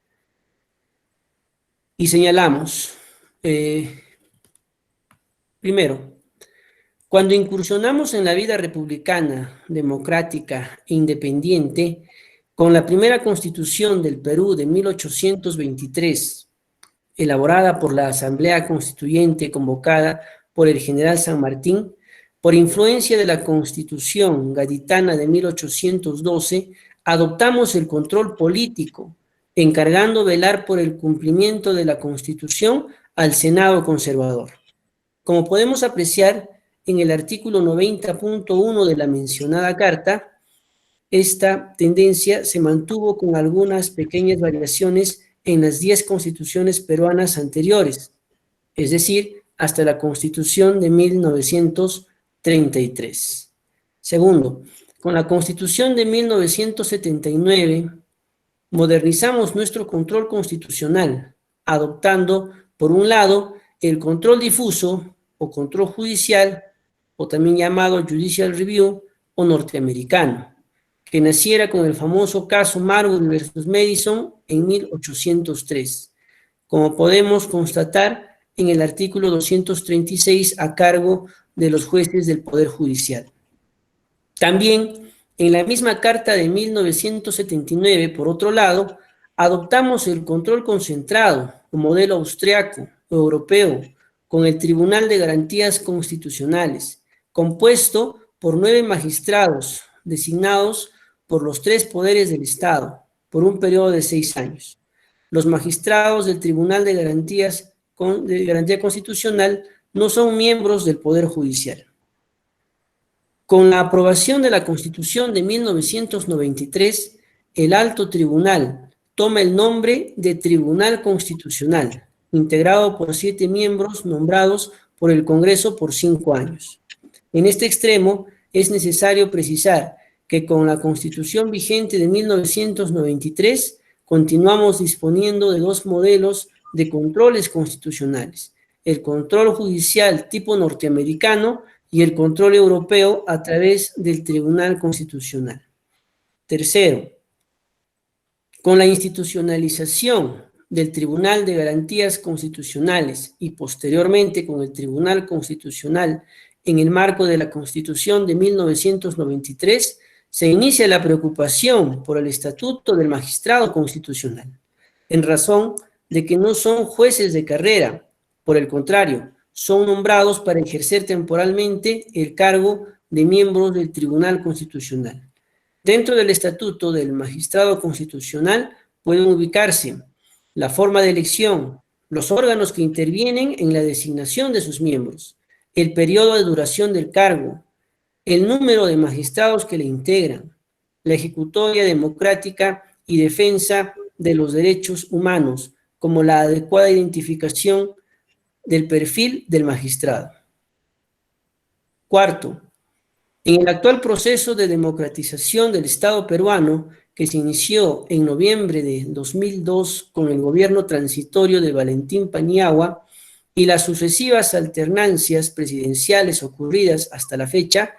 y señalamos, primero, cuando incursionamos en la vida republicana, democrática e independiente, con la primera Constitución del Perú de 1823, elaborada por la Asamblea Constituyente convocada por el general San Martín, Por influencia de la Constitución gaditana de 1812, adoptamos el control político, encargando velar por el cumplimiento de la Constitución al Senado conservador. Como podemos apreciar en el artículo 90.1 de la mencionada carta, esta tendencia se mantuvo con algunas pequeñas variaciones en las 10 constituciones peruanas anteriores, es decir, hasta la Constitución de 1933. Segundo, con la Constitución de 1979, modernizamos nuestro control constitucional, adoptando, por un lado, el control difuso o control judicial, o también llamado Judicial Review o norteamericano, que naciera con el famoso caso Marbury versus Madison en 1803, como podemos constatar en el artículo 236 a cargo de los jueces del Poder Judicial. También, en la misma carta de 1979, por otro lado, adoptamos el control concentrado, o modelo austriaco o europeo, con el Tribunal de Garantías Constitucionales, compuesto por 9 magistrados designados por los 3 poderes del Estado, por un periodo de 6 años. Los magistrados del Tribunal de Garantía Constitucional no son miembros del Poder Judicial. Con la aprobación de la Constitución de 1993, el Alto Tribunal toma el nombre de Tribunal Constitucional, integrado por 7 miembros nombrados por el Congreso por 5 años. En este extremo, es necesario precisar que con la Constitución vigente de 1993 continuamos disponiendo de 2 modelos de controles constitucionales: el control judicial tipo norteamericano y el control europeo a través del Tribunal Constitucional. Tercero, con la institucionalización del Tribunal de Garantías Constitucionales y posteriormente con el Tribunal Constitucional en el marco de la Constitución de 1993, se inicia la preocupación por el estatuto del magistrado constitucional, en razón de que no son jueces de carrera, por el contrario, son nombrados para ejercer temporalmente el cargo de miembros del Tribunal Constitucional. Dentro del estatuto del magistrado constitucional pueden ubicarse la forma de elección, los órganos que intervienen en la designación de sus miembros, el periodo de duración del cargo, el número de magistrados que le integran, la ejecutoria democrática y defensa de los derechos humanos, como la adecuada identificación del perfil del magistrado. Cuarto, en el actual proceso de democratización del Estado peruano, que se inició en noviembre de 2002 con el gobierno transitorio de Valentín Paniagua y las sucesivas alternancias presidenciales ocurridas hasta la fecha,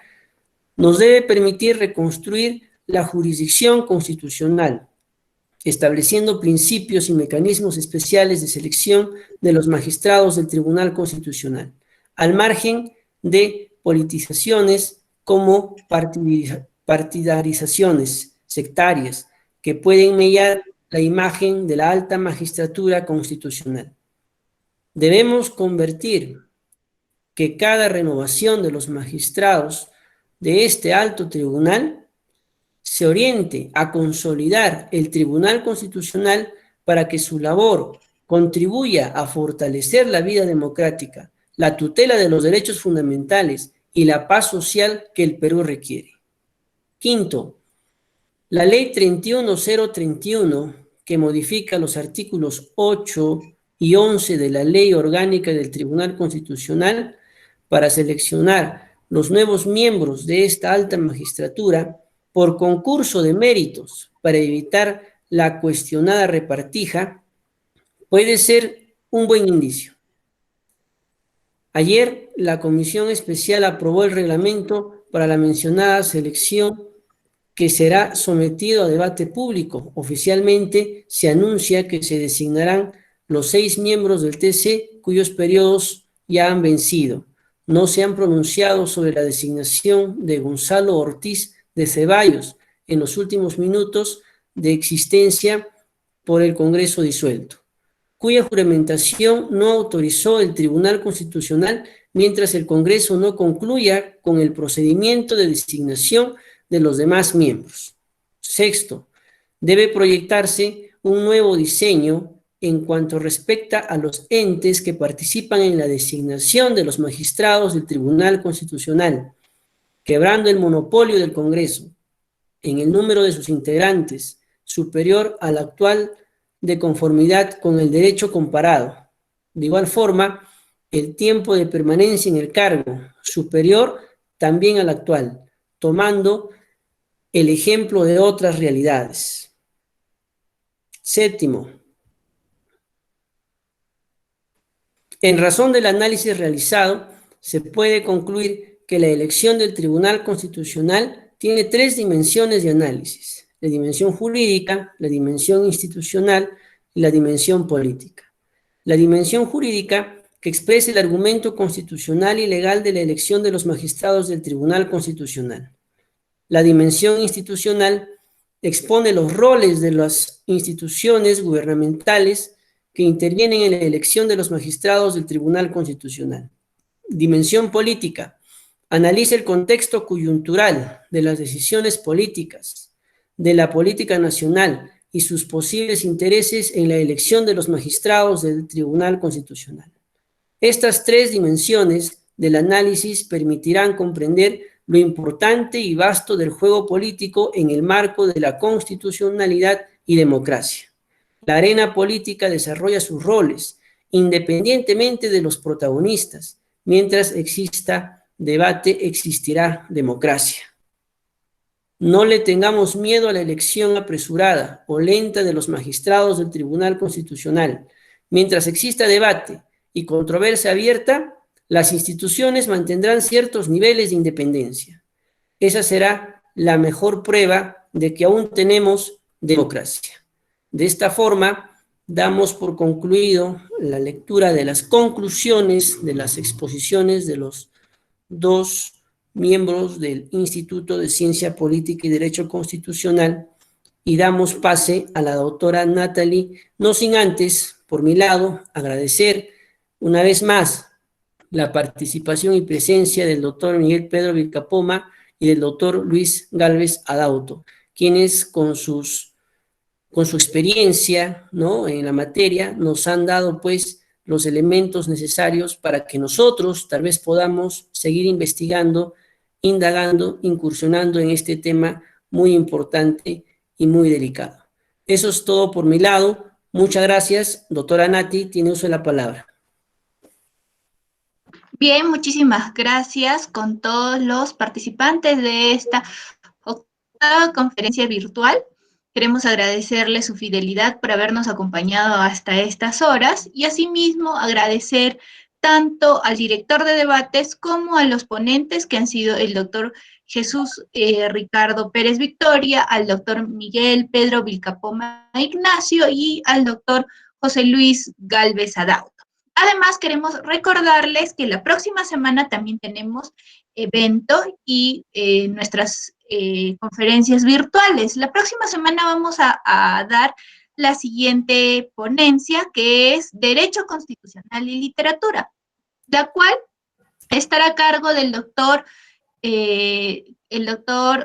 nos debe permitir reconstruir la jurisdicción constitucional, estableciendo principios y mecanismos especiales de selección de los magistrados del Tribunal Constitucional, al margen de politizaciones como partidarizaciones sectarias que pueden mellar la imagen de la alta magistratura constitucional. Debemos convertir que cada renovación de los magistrados de este alto tribunal se oriente a consolidar el Tribunal Constitucional para que su labor contribuya a fortalecer la vida democrática, la tutela de los derechos fundamentales y la paz social que el Perú requiere. Quinto, la Ley 31031, que modifica los artículos 8 y 11 de la Ley Orgánica del Tribunal Constitucional para seleccionar los nuevos miembros de esta alta magistratura por concurso de méritos para evitar la cuestionada repartija, puede ser un buen indicio. Ayer, la Comisión Especial aprobó el reglamento para la mencionada selección que será sometido a debate público. Oficialmente se anuncia que se designarán los 6 miembros del TC cuyos periodos ya han vencido. No se han pronunciado sobre la designación de Gonzalo Ortiz de Ceballos en los últimos minutos de existencia por el Congreso disuelto, cuya juramentación no autorizó el Tribunal Constitucional mientras el Congreso no concluya con el procedimiento de designación de los demás miembros. Sexto, debe proyectarse un nuevo diseño en cuanto respecta a los entes que participan en la designación de los magistrados del Tribunal Constitucional, quebrando el monopolio del Congreso en el número de sus integrantes, superior al actual de conformidad con el derecho comparado. De igual forma, el tiempo de permanencia en el cargo, superior también al actual, tomando el ejemplo de otras realidades. Séptimo, en razón del análisis realizado, se puede concluir que la elección del Tribunal Constitucional tiene tres dimensiones de análisis: la dimensión jurídica, la dimensión institucional y la dimensión política. La dimensión jurídica, que expresa el argumento constitucional y legal de la elección de los magistrados del Tribunal Constitucional. La dimensión institucional expone los roles de las instituciones gubernamentales que intervienen en la elección de los magistrados del Tribunal Constitucional. Dimensión política analiza el contexto coyuntural de las decisiones políticas, de la política nacional y sus posibles intereses en la elección de los magistrados del Tribunal Constitucional. Estas tres dimensiones del análisis permitirán comprender lo importante y vasto del juego político en el marco de la constitucionalidad y democracia. La arena política desarrolla sus roles, independientemente de los protagonistas. Mientras exista debate, existirá democracia. No le tengamos miedo a la elección apresurada o lenta de los magistrados del Tribunal Constitucional. Mientras exista debate y controversia abierta, las instituciones mantendrán ciertos niveles de independencia. Esa será la mejor prueba de que aún tenemos democracia. De esta forma, damos por concluido la lectura de las conclusiones de las exposiciones de los dos miembros del Instituto de Ciencia Política y Derecho Constitucional y damos pase a la doctora Natalie, no sin antes, por mi lado, agradecer una vez más la participación y presencia del doctor Miguel Pedro Vilcapoma y del doctor Luis Gálvez Adauto, quienes con su experiencia, ¿no?, en la materia nos han dado pues los elementos necesarios para que nosotros tal vez podamos seguir investigando, indagando, incursionando en este tema muy importante y muy delicado. Eso es todo por mi lado. Muchas gracias. Doctora Nati, tiene uso de la palabra. Bien, muchísimas gracias con todos los participantes de esta octava conferencia virtual. Queremos agradecerle su fidelidad por habernos acompañado hasta estas horas y asimismo agradecer tanto al director de debates como a los ponentes que han sido el doctor Jesús Ricardo Pérez Victoria, al doctor Miguel Pedro Vilcapoma Ignacio y al doctor José Luis Gálvez Adauto. Además, queremos recordarles que la próxima semana también tenemos evento y nuestras conferencias virtuales. La próxima semana vamos a dar la siguiente ponencia, que es Derecho Constitucional y Literatura, la cual estará a cargo del doctor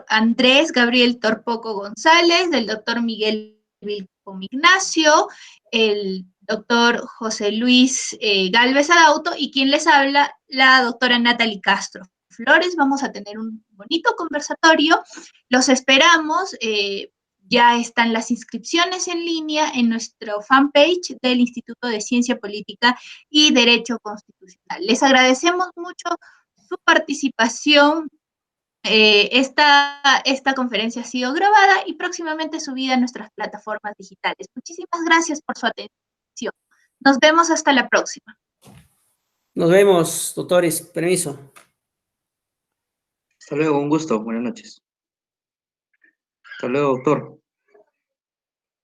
Andrés Gabriel Torpoco González, del doctor Miguel Vilcapoma Ignacio, el doctor José Luis Gálvez Adauto y quien les habla, la doctora Natalie Castro Flores. Vamos a tener un bonito conversatorio. Los esperamos. Ya están las inscripciones en línea en nuestro fanpage del Instituto de Ciencia Política y Derecho Constitucional. Les agradecemos mucho su participación. Esta conferencia ha sido grabada y próximamente subida a nuestras plataformas digitales. Muchísimas gracias por su atención. Nos vemos hasta la próxima. Nos vemos, doctores. Permiso. Hasta luego, un gusto. Buenas noches. Hasta luego, doctor.